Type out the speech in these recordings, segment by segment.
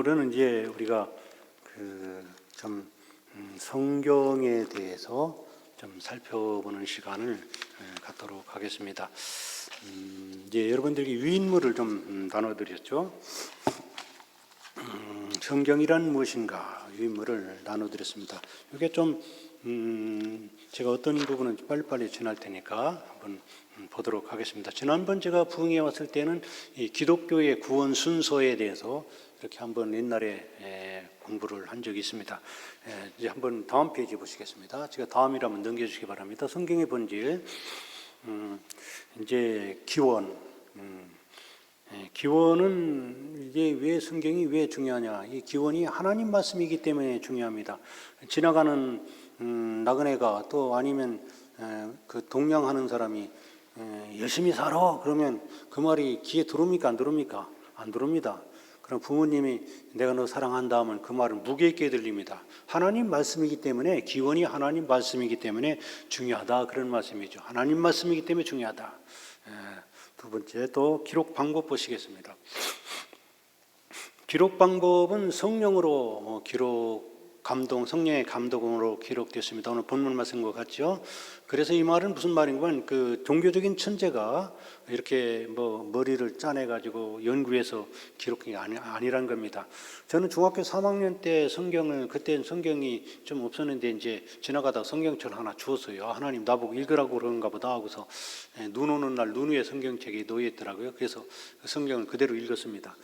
오늘은 이제 우리가 좀 성경에 대해서 좀 살펴보는 시간을 갖도록 하겠습니다. 이제 여러분들에게 유인물을 좀 나눠드렸죠. 성경이란 무엇인가 유인물을 나눠드렸습니다. 이게 좀 제가 어떤 부분은 빨리빨리 지날 테니까 한번 보도록 하겠습니다. 지난번 제가 부흥에 왔을 때는 이 기독교의 구원 순서에 대해서 이렇게 한번 옛날에 공부를 한 적이 있습니다. 이제 한번 다음 페이지 보시겠습니다. 제가 다음이라면 넘겨주시기 바랍니다. 성경의 본질, 이제 기원. 기원은 이제 왜 성경이 왜 중요하냐? 이 기원이 하나님 말씀이기 때문에 중요합니다. 지나가는 나그네가 또 아니면 그 동냥하는 사람이 열심히 살아 그러면 그 말이 귀에 들어옵니까? 안 들어옵니까? 안 들어옵니다. 그럼 부모님이 내가 너 사랑한다 하면 그 말은 무게 있게 들립니다. 하나님 말씀이기 때문에 기원이 하나님 말씀이기 때문에 중요하다 그런 말씀이죠. 하나님 말씀이기 때문에 중요하다. 두 번째 또 기록 방법 보시겠습니다. 기록 방법은 성령으로 성령의 감동으로 기록됐습니다. 오늘 본문 말씀과 같죠. 그래서 이 말은 무슨 말인가? 그 종교적인 천재가 이렇게 머리를 짜내가지고 연구해서 기록한 게 아니란 겁니다. 저는 중학교 3학년 때 그때는 성경이 좀 없었는데 이제 지나가다가 성경책을 하나 주었어요. 하나님 나보고 읽으라고 그런가 보다 하고서 눈 오는 날 눈 위에 성경책이 놓여 있더라고요. 그래서 그 성경을 그대로 읽었습니다.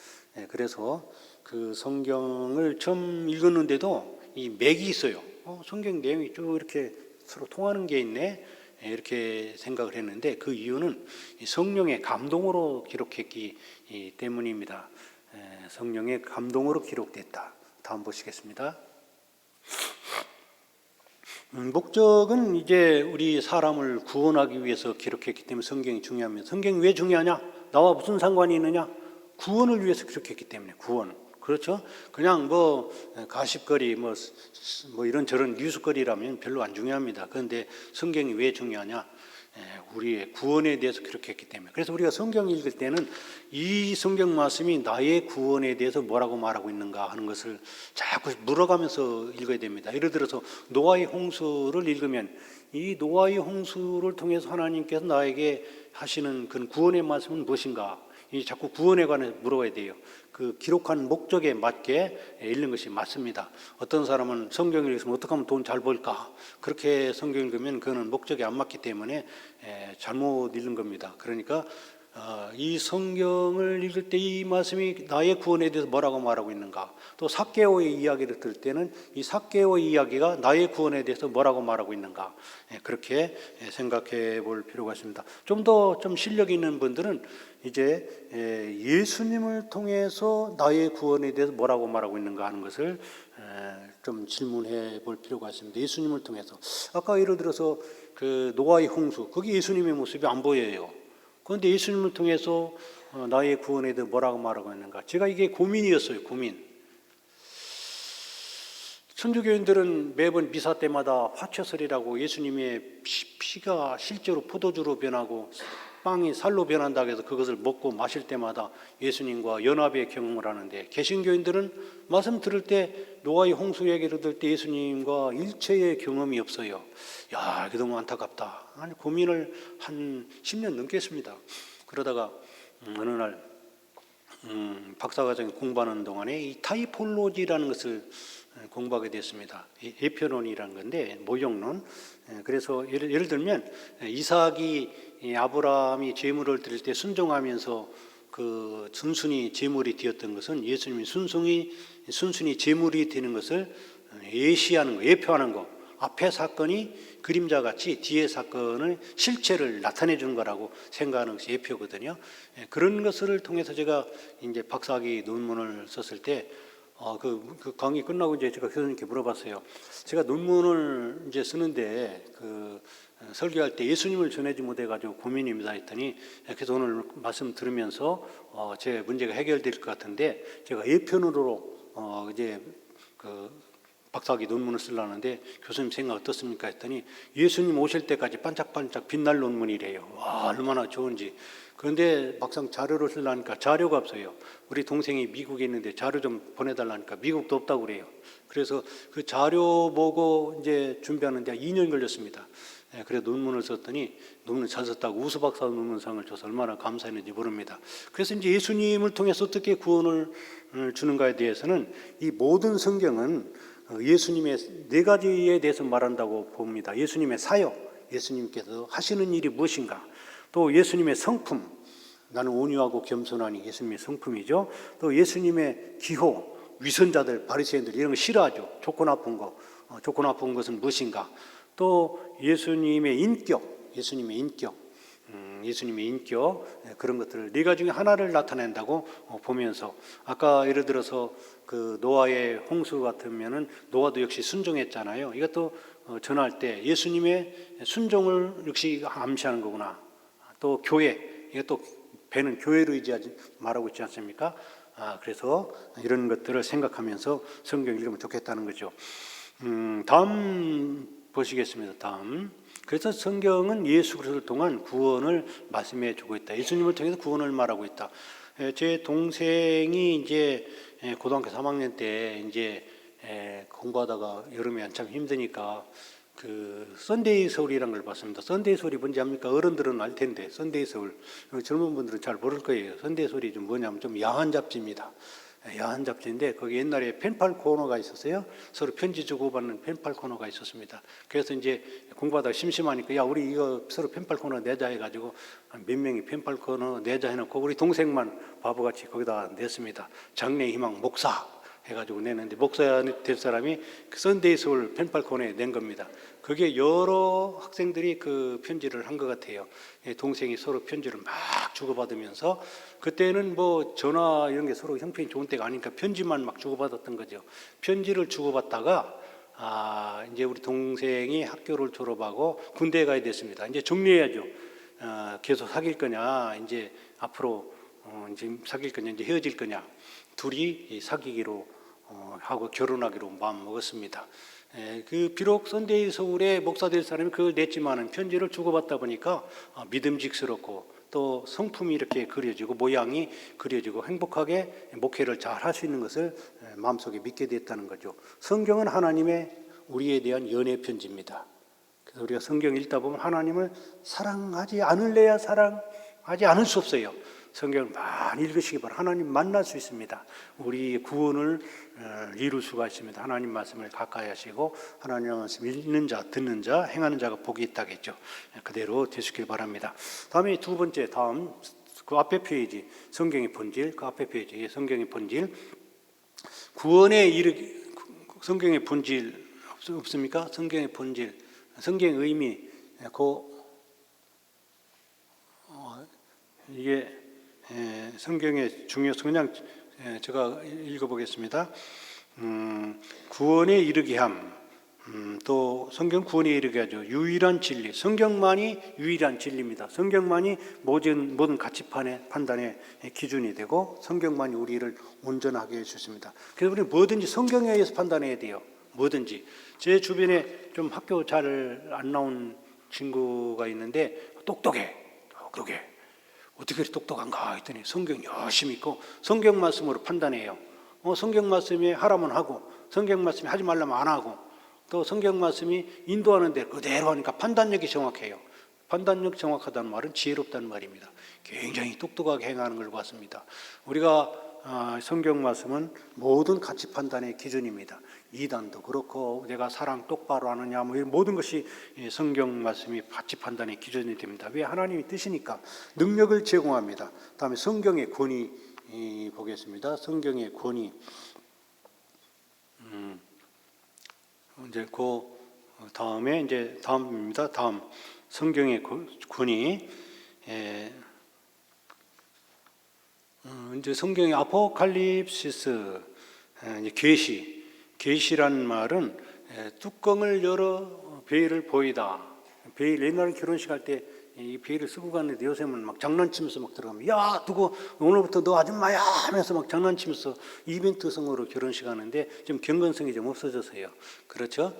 그래서 그 성경을 처음 읽었는데도 이 맥이 있어요. 성경 내용이 쭉 이렇게 서로 통하는 게 있네. 이렇게 생각을 했는데 그 이유는 성령의 감동으로 기록했기 때문입니다. 성령의 감동으로 기록됐다. 다음 보시겠습니다. 목적은 이제 우리 사람을 구원하기 위해서 기록했기 때문에 성경이 중요합니다. 성경이 왜 중요하냐? 나와 무슨 상관이 있느냐? 구원을 위해서 기록했기 때문에 구원. 그렇죠? 그냥 가십거리 이런 뉴스거리라면 별로 안 중요합니다. 그런데 성경이 왜 중요하냐? 우리의 구원에 대해서 기록했기 때문에. 그래서 우리가 성경 읽을 때는 이 성경 말씀이 나의 구원에 대해서 뭐라고 말하고 있는가 하는 것을 자꾸 물어가면서 읽어야 됩니다. 예를 들어서 노아의 홍수를 읽으면 이 노아의 홍수를 통해서 하나님께서 나에게 하시는 그 구원의 말씀은 무엇인가? 이 자꾸 구원에 관해 물어봐야 돼요. 그 기록한 목적에 맞게 읽는 것이 맞습니다. 어떤 사람은 성경을 읽으면 어떻게 하면 돈 잘 벌까? 그렇게 성경을 읽으면 그거는 목적에 안 맞기 때문에 잘못 읽는 겁니다. 그러니까 이 성경을 읽을 때 이 말씀이 나의 구원에 대해서 뭐라고 말하고 있는가? 또 삭개오의 이야기를 들을 때는 이 삭개오의 이야기가 나의 구원에 대해서 뭐라고 말하고 있는가? 그렇게 생각해 볼 필요가 있습니다. 좀 더 실력 있는 분들은 이제 예수님을 통해서 나의 구원에 대해서 뭐라고 말하고 있는가 하는 것을 좀 질문해 볼 필요가 있습니다. 예수님을 통해서. 아까 예를 들어서 그 노아의 홍수, 거기 예수님의 모습이 안 보여요. 그런데 예수님을 통해서 나의 구원에 대해 뭐라고 말하고 있는가? 제가 이게 고민이었어요. 고민. 천주교인들은 매번 미사 때마다 화채설이라고 예수님의 피가 실제로 포도주로 변하고 빵이 살로 변한다고 해서 그것을 먹고 마실 때마다 예수님과 연합의 경험을 하는데, 개신교인들은 말씀 들을 때 노아의 홍수 얘기를 들을 때 예수님과 일체의 경험이 없어요. 야, 이게 너무 안타깝다. 아니, 고민을 한 10년 넘게 했습니다. 그러다가 어느 날 박사과정 공부하는 동안에 이 타이폴로지라는 것을 공부하게 됐습니다. 예표론이라는 건데 모형론. 그래서 예를 들면 이삭이 아브라함이 제물을 드릴 때 순종하면서 그 순순히 제물이 되었던 것은 예수님이 순순히 제물이 되는 것을 예시하는 거, 예표하는 거. 앞의 사건이 그림자같이 뒤의 사건을 실체를 나타내 주는 거라고 생각하는 것이 예표거든요. 그런 것을 통해서 제가 이제 박사학위 논문을 썼을 때 그 강의 끝나고 이제 제가 교수님께 물어봤어요. 제가 논문을 이제 쓰는데 설교할 때 예수님을 전하지 못해가지고 고민입니다 했더니, 그래서 오늘 말씀 들으면서 제 문제가 해결될 것 같은데 제가 예편으로 이제 박사학위 논문을 쓰려는데 교수님 생각 어떻습니까 했더니 예수님 오실 때까지 반짝반짝 빛날 논문이래요. 와, 얼마나 좋은지. 그런데 막상 자료를 쓰려니까 자료가 없어요. 우리 동생이 미국에 있는데 자료 좀 보내달라니까 미국도 없다고 그래요. 그래서 그 자료 보고 이제 준비하는데 2년 걸렸습니다. 그래 논문을 썼더니 논문 잘 썼다고 우수박사 논문상을 줘서 얼마나 감사했는지 모릅니다. 그래서 이제 예수님을 통해서 어떻게 구원을 주는가에 대해서는 이 모든 성경은 예수님의 4가지에 대해서 말한다고 봅니다. 예수님의 사역, 예수님께서 하시는 일이 무엇인가, 또 예수님의 성품, 나는 온유하고 겸손하니 예수님의 성품이죠. 또 예수님의 기호, 위선자들, 바리새인들 이런 거 싫어하죠. 좋고 나쁜 거, 좋고 나쁜 것은 무엇인가. 또 예수님의 인격, 예수님의 인격, 그런 것들을 4가지 중에 하나를 나타낸다고 보면서, 아까 예를 들어서 그 노아의 홍수 같으면은 노아도 역시 순종했잖아요. 이것도 전할 때 예수님의 순종을 역시 암시하는 거구나. 또 교회, 이것도 배는 교회로 의지하지 말하고 있지 않습니까? 그래서 이런 것들을 생각하면서 성경 읽으면 좋겠다는 거죠. 다음 보시겠습니다. 다음. 그래서 성경은 예수 그리스도를 통한 구원을 말씀해 주고 있다. 예수님을 통해서 구원을 말하고 있다. 제 동생이 이제 고등학교 3학년 때 이제 공부하다가 여름에 한참 힘드니까 그 썬데이 서울이라는 걸 봤습니다. 썬데이 서울이 뭔지 압니까? 어른들은 알 텐데 썬데이 서울, 젊은 분들은 잘 모를 거예요. 썬데이 서울이 좀 뭐냐면 좀 야한 잡지입니다. 야한 잡지인데 거기 옛날에 펜팔 코너가 있었어요. 서로 편지 주고받는 펜팔 코너가 있었습니다. 그래서 이제 공부하다가 심심하니까 야 우리 이거 서로 펜팔 코너 내자 해가지고 몇 명이 펜팔 코너 내자 해놓고 우리 동생만 바보같이 거기다 냈습니다. 장래의 희망 목사 해가지고 내는데 목사 될 사람이 그 썬데이 서울 펜팔 코너에 낸 겁니다. 그게 여러 학생들이 그 편지를 한 것 같아요. 동생이 서로 편지를 막 주고받으면서, 그때는 뭐 전화 이런 게 서로 형편이 좋은 때가 아니니까 편지만 막 주고받았던 거죠. 편지를 주고받다가 이제 우리 동생이 학교를 졸업하고 군대에 가야 됐습니다. 이제 정리해야죠. 계속 사귈 거냐, 이제 앞으로 이제 사귈 거냐, 이제 헤어질 거냐. 둘이 사귀기로 하고 결혼하기로 마음 먹었습니다. 그 비록 썬데이 서울의 목사 될 사람이 그걸 냈지만은 편지를 주고받다 보니까 믿음직스럽고 또 성품이 이렇게 그려지고 모양이 그려지고 행복하게 목회를 잘 할 수 있는 것을 마음속에 믿게 됐다는 거죠. 성경은 하나님의 우리에 대한 연애 편지입니다. 그래서 우리가 성경 읽다 보면 하나님을 사랑하지 않을래야 사랑하지 않을 수 없어요. 성경을 많이 읽으시기 바랍니다. 하나님 만날 수 있습니다. 우리 구원을 이룰 수가 있습니다. 하나님 말씀을 가까이 하시고 하나님 말씀 읽는 자, 듣는 자, 행하는 자가 복이 있다겠죠. 그대로 되시길 바랍니다. 다음에 두 번째, 다음 그 앞에 페이지, 성경의 본질, 그 앞에 페이지, 성경의 본질, 구원에 이르기, 성경의 본질 없습니까? 성경의 본질, 성경의 의미, 이게 성경의 중요성, 그냥 제가 읽어보겠습니다. 구원에 이르게 함, 또 성경 구원에 이르게 하죠. 유일한 진리, 성경만이 유일한 진리입니다. 성경만이 모든 가치 판단의 기준이 되고 성경만이 우리를 온전하게 해주십니다. 그래서 우리는 뭐든지 성경에 의해서 판단해야 돼요. 뭐든지. 제 주변에 좀 학교 잘 안 나온 친구가 있는데 똑똑해. 어떻게 그렇게 똑똑한가 했더니 성경 열심히 읽고 성경 말씀으로 판단해요. 성경 말씀이 하라면 하고 성경 말씀이 하지 말라면 안 하고, 또 성경 말씀이 인도하는데 그대로 하니까 판단력이 정확해요. 판단력 정확하다는 말은 지혜롭다는 말입니다. 굉장히 똑똑하게 행하는 걸 봤습니다. 우리가 성경 말씀은 모든 가치 판단의 기준입니다. 이단도 그렇고 내가 사랑 똑바로 하느냐 뭐 이런 모든 것이 성경 말씀이 가치 판단의 기준이 됩니다. 왜? 하나님이 뜻이니까 능력을 제공합니다. 다음에 성경의 권위 보겠습니다. 성경의 권위. 이제 그 다음에 이제 다음입니다. 다음 성경의 권위. 이제 성경의 아포칼립시스, 계시라는 말은 뚜껑을 열어 베일을 보이다. 베일, 옛날에 결혼식 할 때 이 베일을 쓰고 갔는데 요새는 막 장난치면서 막 들어가면 야 누구 오늘부터 너 아줌마야 하면서 막 장난치면서 이벤트성으로 결혼식 하는데 좀 경건성이 좀 없어졌어요. 그렇죠?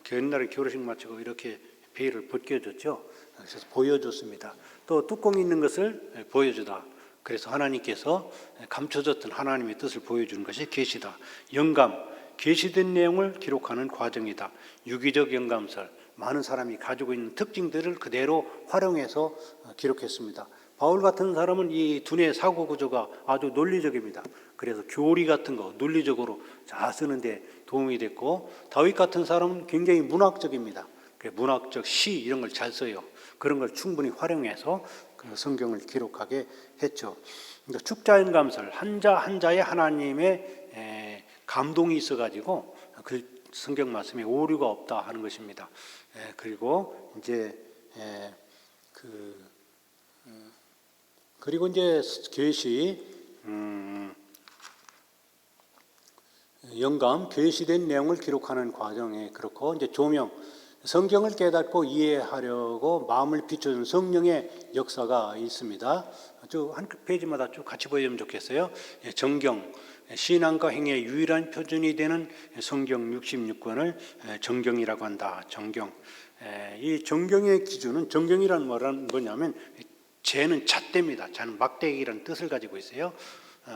옛날에 결혼식 마치고 이렇게 베일을 벗겨줬죠. 그래서 보여줬습니다. 또 뚜껑이 있는 것을 보여주다. 그래서 하나님께서 감춰졌던 하나님의 뜻을 보여주는 것이 계시다. 영감, 계시된 내용을 기록하는 과정이다. 유기적 영감설, 많은 사람이 가지고 있는 특징들을 그대로 활용해서 기록했습니다. 바울 같은 사람은 이 두뇌 사고 구조가 아주 논리적입니다. 그래서 교리 같은 거 논리적으로 잘 쓰는데 도움이 됐고, 다윗 같은 사람은 굉장히 문학적입니다. 문학적 시 이런 걸 잘 써요. 그런 걸 충분히 활용해서 그 성경을 기록하게 했죠. 그러니까 축자연감설, 한자 한자에 하나님의 감동이 있어가지고 그 성경 말씀에 오류가 없다 하는 것입니다. 그리고 이제 그리고 이제 계시 영감, 계시된 내용을 기록하는 과정에 그렇고, 이제 조명, 성경을 깨닫고 이해하려고 마음을 비춰주는 성령의 역사가 있습니다. 쭉 한 페이지마다 쭉 같이 보여주면 좋겠어요. 정경, 신앙과 행위의 유일한 표준이 되는 성경 66권을 정경이라고 한다. 정경. 이 정경의 기준은, 정경이라는 말은 뭐냐면 재는 잣대입니다. 잣은 막대기라는 뜻을 가지고 있어요.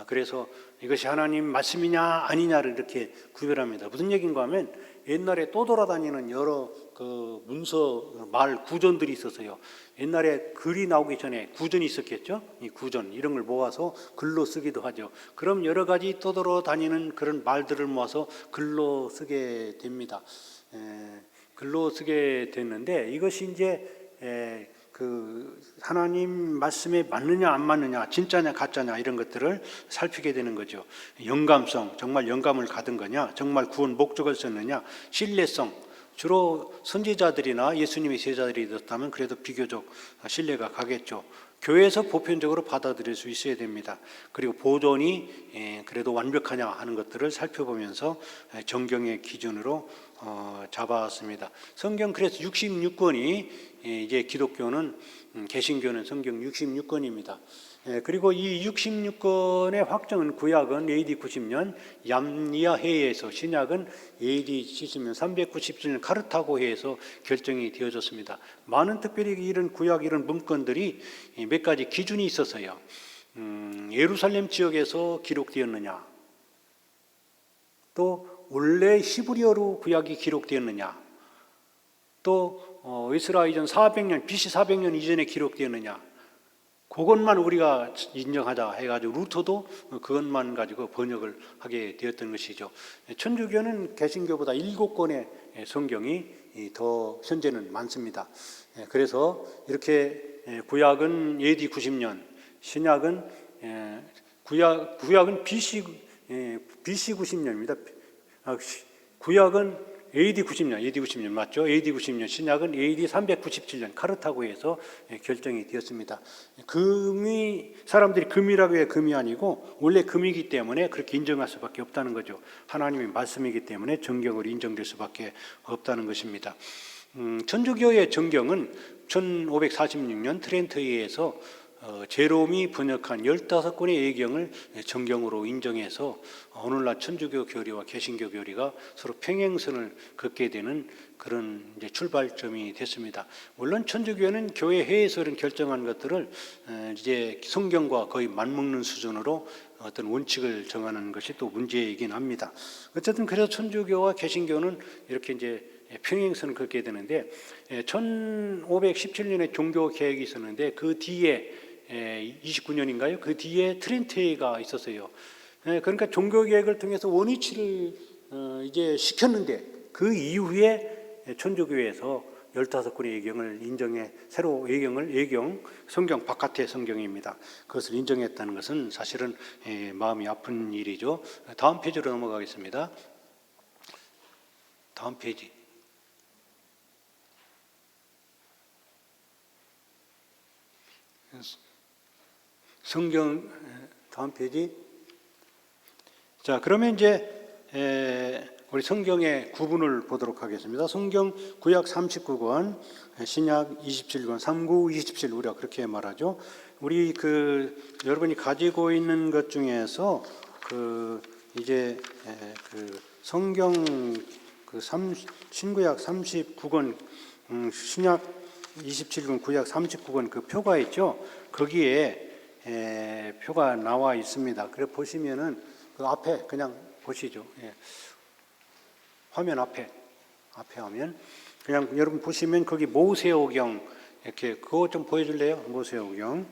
그래서 이것이 하나님 말씀이냐 아니냐를 이렇게 구별합니다. 무슨 얘기인가 하면, 옛날에 떠돌아다니는 여러 그 문서 말 구전들이 있었어요. 옛날에 글이 나오기 전에 구전이 있었겠죠. 이 구전 이런 걸 모아서 글로 쓰기도 하죠. 그럼 여러 가지 떠돌아다니는 그런 말들을 모아서 글로 쓰게 됩니다. 글로 쓰게 됐는데, 이것이 이제 그 하나님 말씀에 맞느냐 안 맞느냐, 진짜냐 가짜냐 이런 것들을 살피게 되는 거죠. 영감성, 정말 영감을 받은 거냐, 정말 구원 목적을 썼느냐, 신뢰성, 주로 선지자들이나 예수님의 제자들이 있었다면 그래도 비교적 신뢰가 가겠죠. 교회에서 보편적으로 받아들일 수 있어야 됩니다. 그리고 보존이 그래도 완벽하냐 하는 것들을 살펴보면서 정경의 기준으로 잡아왔습니다. 성경 그래서 66권이 이제 기독교는, 개신교는 성경 66권입니다. 그리고 이 66권의 확정은, 구약은 AD 90년 얌니아 회의에서, 신약은 AD 70년 397년 카르타고 회의에서 결정이 되어졌습니다. 많은 특별히 이런 구약 이런 문건들이 몇 가지 기준이 있어서요. 예루살렘 지역에서 기록되었느냐, 또 원래 히브리어로 구약이 기록되었느냐, 또 이스라엘 이전 400년, BC 400년 이전에 기록되었느냐, 그것만 우리가 인정하자 해가지고 루터도 그것만 가지고 번역을 하게 되었던 것이죠. 천주교는 개신교보다 7권의 성경이 더 현재는 많습니다. 그래서 이렇게 구약은 AD 90년, 신약은 구약은 BC 90년입니다. 구약은 AD 90년 맞죠? AD 90년, 신약은 AD 397년 카르타고에서 결정이 되었습니다. 금이, 사람들이 금이라고 해 금이 아니고 원래 금이기 때문에 그렇게 인정할 수밖에 없다는 거죠. 하나님의 말씀이기 때문에 정경으로 인정될 수밖에 없다는 것입니다. 천주교의 정경은 1546년 트렌트에서 제롬이 번역한 15권의 예경을 정경으로 인정해서 오늘날 천주교 교리와 개신교 교리가 서로 평행선을 걷게 되는 그런 이제 출발점이 됐습니다. 물론 천주교는 교회 회의에서 결정한 것들을 이제 성경과 거의 맞먹는 수준으로 어떤 원칙을 정하는 것이 또 문제이긴 합니다. 어쨌든 그래서 천주교와 개신교는 이렇게 이제 평행선을 걷게 되는데, 1517년에 종교 개혁이 있었는데 그 뒤에 29년인가요? 그 뒤에 트렌트회의가 있었어요. 그러니까 종교 개혁을 통해서 원위치를 이제 시켰는데, 그 이후에 천주교에서 15권의 예경을 인정해, 새로 예경, 성경 바깥의 성경입니다. 그것을 인정했다는 것은 사실은 마음이 아픈 일이죠. 다음 페이지로 넘어가겠습니다. 다음 페이지. 성경 다음 페이지. 자, 그러면 이제 우리 성경의 구분을 보도록 하겠습니다. 성경 구약 39권, 신약 27권, 39, 27 우리가 그렇게 말하죠. 우리 여러분이 가지고 있는 것 중에서 이제 성경 신구약 39권 신약 27권, 구약 39권 그 표가 있죠. 거기에 표가 나와 있습니다. 그래 보시면은 그 앞에 그냥 보시죠. 예. 화면 앞에 하면 그냥 여러분 보시면 거기 모세오경 이렇게 그거 좀 보여줄래요? 모세오경.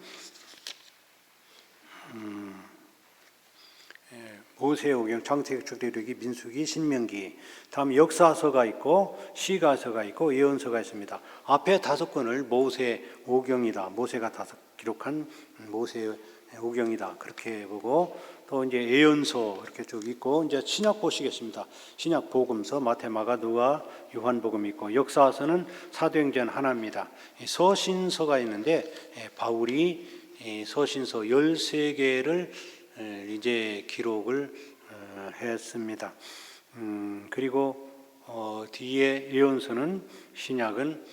모세오경, 창세기, 출애굽기, 민수기, 신명기. 다음 역사서가 있고 시가서가 있고 예언서가 있습니다. 앞에 5권을 모세오경이다. 모세가 기록한 모세오경이다. 그렇게 보고 또 이제 예언서 이렇게 쭉 있고 이제 신약 보시겠습니다. 신약 복음서 마태, 마가, 누가, 요한복음 있고 역사서는 사도행전 하나입니다. 서신서가 있는데 바울이 서신서 13개를 이제 기록을 했습니다. 그리고 뒤에 예언서는 신약은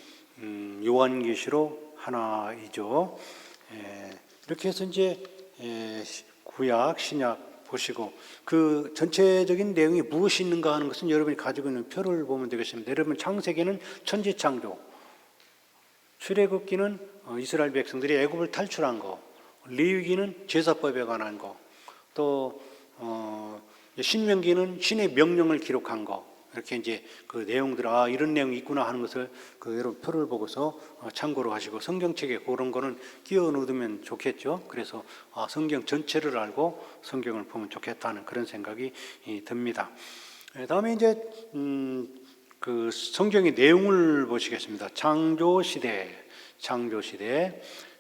요한계시록 하나이죠. 이렇게 해서 이제 구약, 신약 보시고 그 전체적인 내용이 무엇이 있는가 하는 것은 여러분이 가지고 있는 표를 보면 되겠습니다. 여러분 창세기는 천지창조, 출애굽기는 이스라엘 백성들이 애굽을 탈출한 거, 레위기는 제사법에 관한 거, 또 신명기는 신의 명령을 기록한 거, 이렇게 이제 그 내용들 이런 내용이 있구나 하는 것을 그 여러분 표를 보고서 참고로 하시고 성경책에 그런 거는 끼워 넣으면 좋겠죠. 그래서 성경 전체를 알고 성경을 보면 좋겠다는 그런 생각이 듭니다. 다음에 이제 그 성경의 내용을 보시겠습니다. 창조 시대는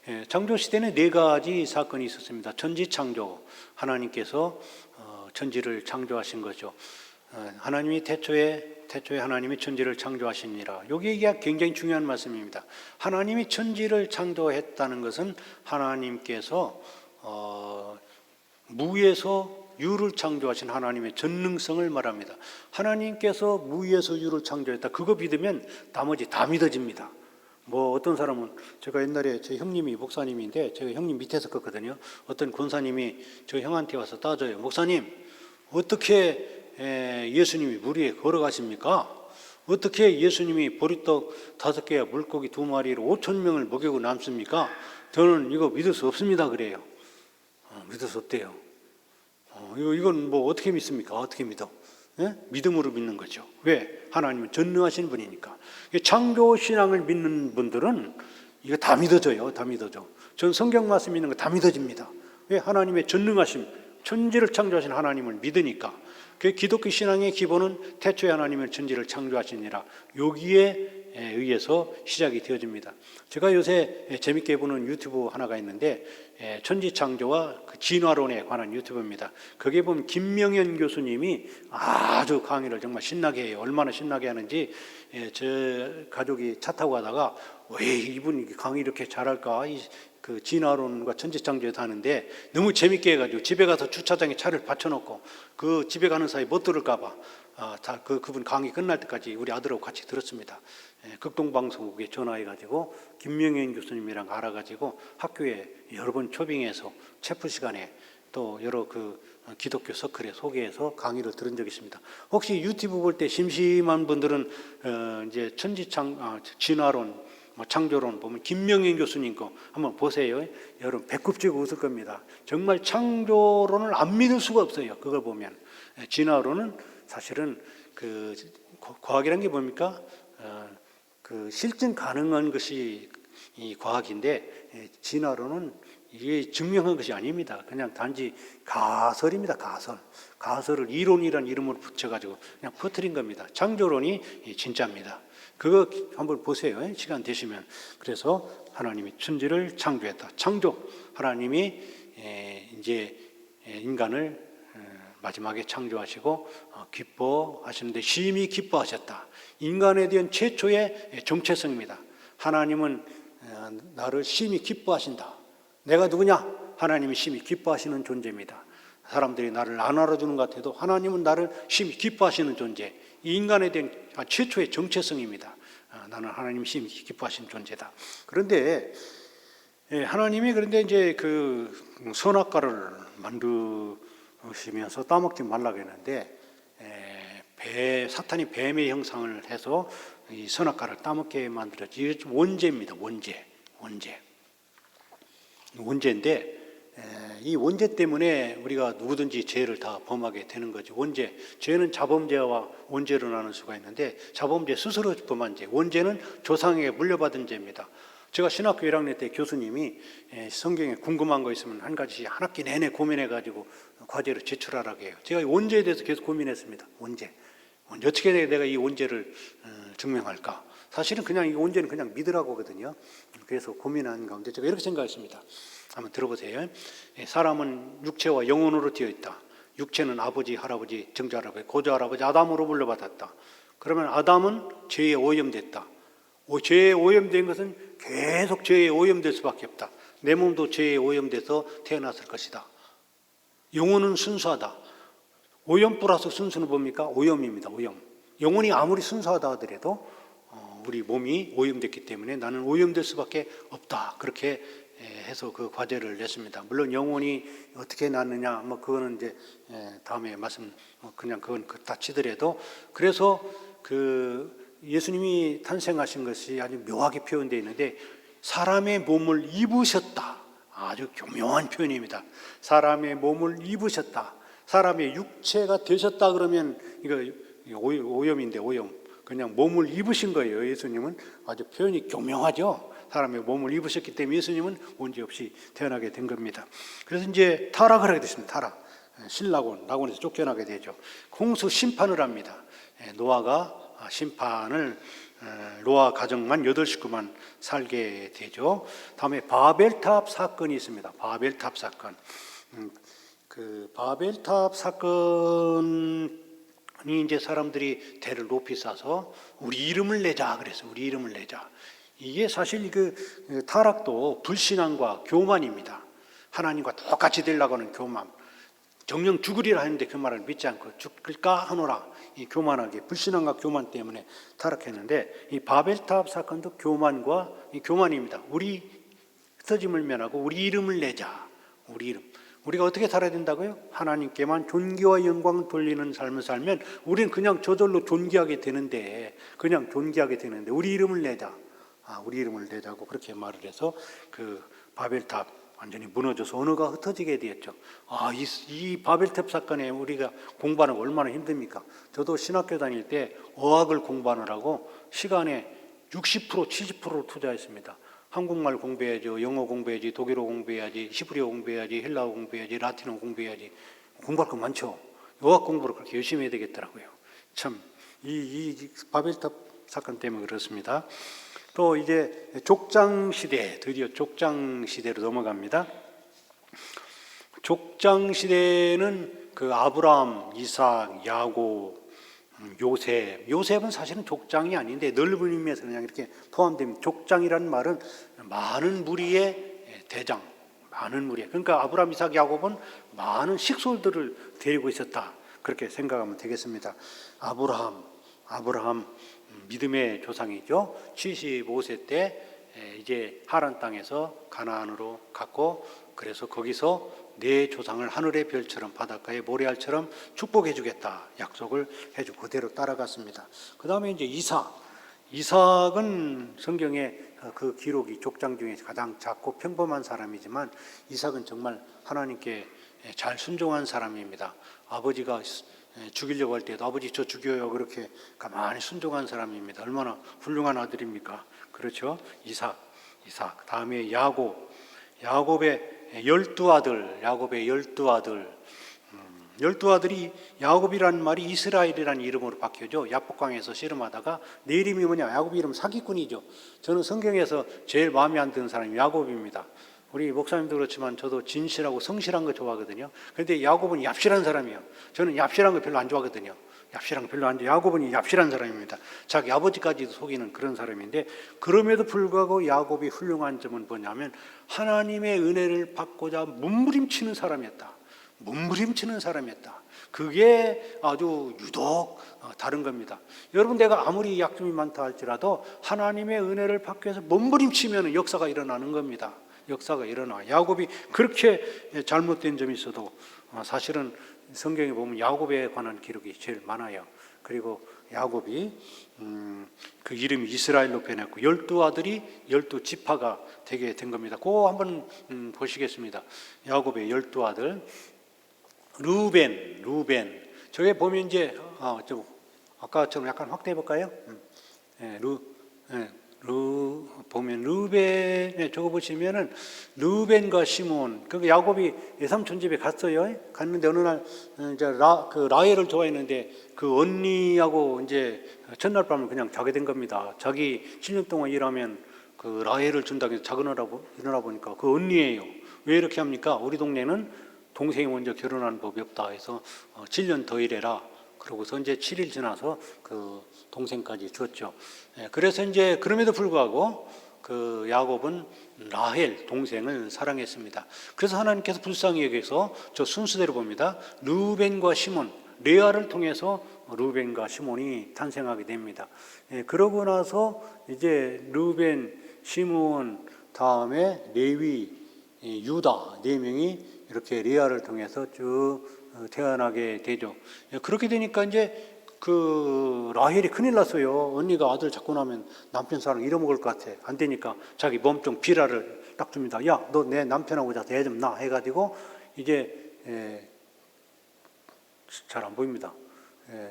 4가지 사건이 있었습니다. 천지창조, 하나님께서 천지를 창조하신 거죠. 하나님이 태초에 하나님이 천지를 창조하시니라. 여기가 굉장히 중요한 말씀입니다. 하나님이 천지를 창조했다는 것은 하나님께서 무에서 유를 창조하신 하나님의 전능성을 말합니다. 하나님께서 무에서 유를 창조했다. 그거 믿으면 나머지 다 믿어집니다. 어떤 사람은 제가 옛날에 제 형님이 목사님인데 제가 형님 밑에서 컸거든요. 어떤 권사님이 저 형한테 와서 따져요. 목사님, 어떻게 예수님이 물 위에 걸어가십니까? 어떻게 예수님이 보리떡 5개와 물고기 2마리로 5,000명을 먹이고 남습니까? 저는 이거 믿을 수 없습니다. 그래요. 믿을 수 없대요. 이건 어떻게 믿습니까? 어떻게 믿어? 예? 믿음으로 믿는 거죠. 왜? 하나님은 전능하신 분이니까. 창조 신앙을 믿는 분들은 이거 다 믿어져요. 다 믿어져. 전 성경 말씀 있는 거 다 믿어집니다. 왜? 하나님의 전능하심, 천지를 창조하신 하나님을 믿으니까. 그 기독교 신앙의 기본은 태초에 하나님은 천지를 창조하시니라. 여기에 의해서 시작이 되어집니다. 제가 요새 재밌게 보는 유튜브 하나가 있는데 천지 창조와 그 진화론에 관한 유튜브입니다. 거기에 보면 김명현 교수님이 아주 강의를 정말 신나게 해요. 얼마나 신나게 하는지 제 가족이 차 타고 가다가 왜 이분이 강의 이렇게 잘할까? 그 진화론과 천지창조에서 하는데 너무 재밌게 해가지고 집에 가서 주차장에 차를 받쳐놓고 그 집에 가는 사이 못 들을까봐 그분 강의 끝날 때까지 우리 아들하고 같이 들었습니다. 극동방송국에 전화해가지고 김명현 교수님이랑 알아가지고 학교에 여러 번 초빙해서 체프 시간에 또 여러 그 기독교 서클에 소개해서 강의를 들은 적이 있습니다. 혹시 유튜브 볼 때 심심한 분들은 이제 진화론 창조론 보면 김명현 교수님 거 한번 보세요. 여러분 배꼽 쥐고 웃을 겁니다. 정말 창조론을 안 믿을 수가 없어요. 그걸 보면. 진화론은 사실은 그 과학이라는 게 뭡니까? 그 실증 가능한 것이 이 과학인데 진화론은 이게 증명한 것이 아닙니다. 그냥 단지 가설입니다. 가설을 이론이라는 이름으로 붙여가지고 그냥 퍼뜨린 겁니다. 창조론이 진짜입니다. 그거 한번 보세요. 시간 되시면. 그래서 하나님이 천지를 창조했다. 창조. 하나님이 이제 인간을 마지막에 창조하시고 기뻐하시는데 심히 기뻐하셨다. 인간에 대한 최초의 정체성입니다. 하나님은 나를 심히 기뻐하신다. 내가 누구냐? 하나님이 심히 기뻐하시는 존재입니다. 사람들이 나를 안 알아주는 것 같아도 하나님은 나를 심히 기뻐하시는 존재. 이 인간에 대한 최초의 정체성입니다. 나는 하나님 심히 기뻐하시는 존재다. 그런데 하나님이 이제 그 선악과를 만드시면서 따먹지 말라고 했는데 사탄이 뱀의 형상을 해서 이 선악과를 따먹게 만들었지. 이게 원죄입니다. 원죄인데 이 원죄 때문에 우리가 누구든지 죄를 다 범하게 되는 거죠. 원죄, 죄는 자범죄와 원죄로 나눌 수가 있는데 자범죄 스스로 범한 죄, 원죄는 조상에게 물려받은 죄입니다. 제가 신학교 1학년 때 교수님이 성경에 궁금한 거 있으면 한 가지 한 학기 내내 고민해가지고 과제로 제출하라고 해요. 제가 이 원죄에 대해서 계속 고민했습니다. 원죄 어떻게 내가 이 원죄를 증명할까? 사실은 그냥 이 원죄는 그냥 믿으라고 하거든요. 그래서 고민한 가운데 제가 이렇게 생각했습니다. 한번 들어보세요. 사람은 육체와 영혼으로 되어 있다. 육체는 아버지, 할아버지, 증조할아버지, 고조할아버지 아담으로 물려받았다. 그러면 아담은 죄에 오염됐다. 죄에 오염된 것은 계속 죄에 오염될 수밖에 없다. 내 몸도 죄에 오염돼서 태어났을 것이다. 영혼은 순수하다. 오염 플러스 순수는 뭡니까? 오염입니다. 오염. 영혼이 아무리 순수하다 하더라도 우리 몸이 오염됐기 때문에 나는 오염될 수밖에 없다. 그렇게 해서 그 과제를 냈습니다. 물론 영혼이 어떻게 났느냐, 뭐 그거는 이제 다음에 말씀, 그냥 그건 다 치더라도, 그래서 그 예수님이 탄생하신 것이 아주 묘하게 표현되어 있는데 사람의 몸을 입으셨다. 아주 교묘한 표현입니다. 사람의 몸을 입으셨다. 사람의 육체가 되셨다 그러면 이거 오염인데 오염. 그냥 몸을 입으신 거예요. 예수님은 아주 표현이 교묘하죠. 사람의 몸을 입으셨기 때문에 예수님은 원죄 없이 태어나게 된 겁니다. 그래서 이제 타락을 하게 됐습니다. 타락. 신라곤에서 쫓겨나게 되죠. 홍수 심판을 합니다. 노아가 심판을 노아 가정만 8식구만 살게 되죠. 다음에 바벨탑 사건이 있습니다. 바벨탑 사건. 그 바벨탑 사건이 이제 사람들이 대를 높이 쌓아서 우리 이름을 내자 그래서 우리 이름을 내자. 이게 사실 그 타락도 불신앙과 교만입니다. 하나님과 똑같이 되려고 하는 교만. 정령 죽으리라 했는데 그 말을 믿지 않고 죽을까 하노라. 이 교만하게 불신앙과 교만 때문에 타락했는데 이 바벨탑 사건도 교만과 이 교만입니다. 우리 흩어짐을 면하고 우리 이름을 내자. 우리 이름. 우리가 어떻게 살아야 된다고요? 하나님께만 존귀와 영광 돌리는 삶을 살면 우리는 그냥 저절로 존귀하게 되는데 우리 이름을 내자. 우리 이름을 내자고 그렇게 말을 해서 그 바벨탑 완전히 무너져서 언어가 흩어지게 되었죠. 이 바벨탑 사건에 우리가 공부하는 거 얼마나 힘듭니까? 저도 신학교 다닐 때 어학을 공부하느라고 시간에 60%, 70%를 투자했습니다. 한국말 공부해야죠, 영어 공부해야지, 독일어 공부해야지, 히브리어 공부해야지, 헬라어 공부해야지, 라틴어 공부해야지. 공부할 거 많죠. 어학 공부를 그렇게 열심히 해야 되겠더라고요. 참, 이 바벨탑 사건 때문에 그렇습니다. 또 이제 족장시대, 드디어 족장시대로 넘어갑니다. 족장시대는 그 아브라함, 이삭, 야곱, 요셉은 사실은 족장이 아닌데 넓은 의미에서 그냥 이렇게 포함됩니다. 족장이라는 말은 많은 무리의 대장, 많은 무리. 그러니까 아브라함, 이삭, 야곱은 많은 식솔들을 데리고 있었다. 그렇게 생각하면 되겠습니다. 아브라함 믿음의 조상이죠. 75세 때 이제 하란 땅에서 가나안으로 갔고 그래서 거기서 내 조상을 하늘의 별처럼 바닷가의 모래알처럼 축복해 주겠다 약속을 해주고 그대로 따라갔습니다. 그 다음에 이제 이삭은 성경에 그 기록이 족장 중에 가장 작고 평범한 사람이지만 이삭은 정말 하나님께 잘 순종한 사람입니다. 아버지가 죽이려고 할 때도 아버지 저 죽여요 그렇게 가만히 순종한 사람입니다. 얼마나 훌륭한 아들입니까? 그렇죠? 이삭 다음에 야곱의 12아들 12아들이 야곱이라는 말이 이스라엘이라는 이름으로 바뀌어죠. 야복강에서 씨름하다가 내 이름이 뭐냐? 야곱 이름 사기꾼이죠. 저는 성경에서 제일 마음에 안 드는 사람이 야곱입니다. 우리 목사님도 그렇지만 저도 진실하고 성실한 거 좋아하거든요. 그런데 야곱은 얍실한 사람이에요. 저는 얍실한 거 별로 안 좋아하거든요. 야곱은 얍실한 사람입니다. 자기 아버지까지도 속이는 그런 사람인데 그럼에도 불구하고 야곱이 훌륭한 점은 뭐냐면 하나님의 은혜를 받고자 몸부림치는 사람이었다. 그게 아주 유독 다른 겁니다. 여러분 내가 아무리 약점이 많다 할지라도 하나님의 은혜를 받기 위해서 몸부림치면 역사가 일어나는 겁니다. 야곱이 그렇게 잘못된 점이 있어도 사실은 성경에 보면 야곱에 관한 기록이 제일 많아요. 그리고 야곱이 그 이름이 이스라엘로 변했고 12아들이 12지파가 되게 된 겁니다. 그거 한번 보시겠습니다. 야곱의 12아들 루벤 저게 보면 이제 좀 아까처럼 약간 확대해 볼까요? 보면 루벤에 저거 보시면은 루벤과 시몬 그 야곱이 외삼촌 집에 갔어요. 갔는데 어느 날 이제 라헬을 좋아했는데 그 언니하고 이제 첫날 밤을 그냥 자게 된 겁니다. 자기 7년 동안 일하면 그 라헬을 준다고 해서 일어나 보니까 그 언니예요. 왜 이렇게 합니까? 우리 동네는 동생이 먼저 결혼하는 법이 없다 해서 7년 더 일해라. 그러고서 이제 7일 지나서 그 동생까지 줬죠. 그래서 이제 그럼에도 불구하고 그 야곱은 라헬 동생을 사랑했습니다. 그래서 하나님께서 불쌍히 여기서 저 순서대로 봅니다. 루벤과 시몬, 레아를 통해서 루벤과 시몬이 탄생하게 됩니다. 그러고 나서 이제 루벤, 시몬 다음에 레위, 유다 네 명이 이렇게 레아를 통해서 쭉 태어나게 되죠. 그렇게 되니까 이제 그 라헬이 큰일 났어요. 언니가 아들 잡고 나면 남편 사랑 잃어먹을 것 같아. 안 되니까 자기 몸종 비라를 딱 줍니다. 야, 너 내 남편하고 자서 애 좀 낳아 해가지고 이제 잘 안 보입니다.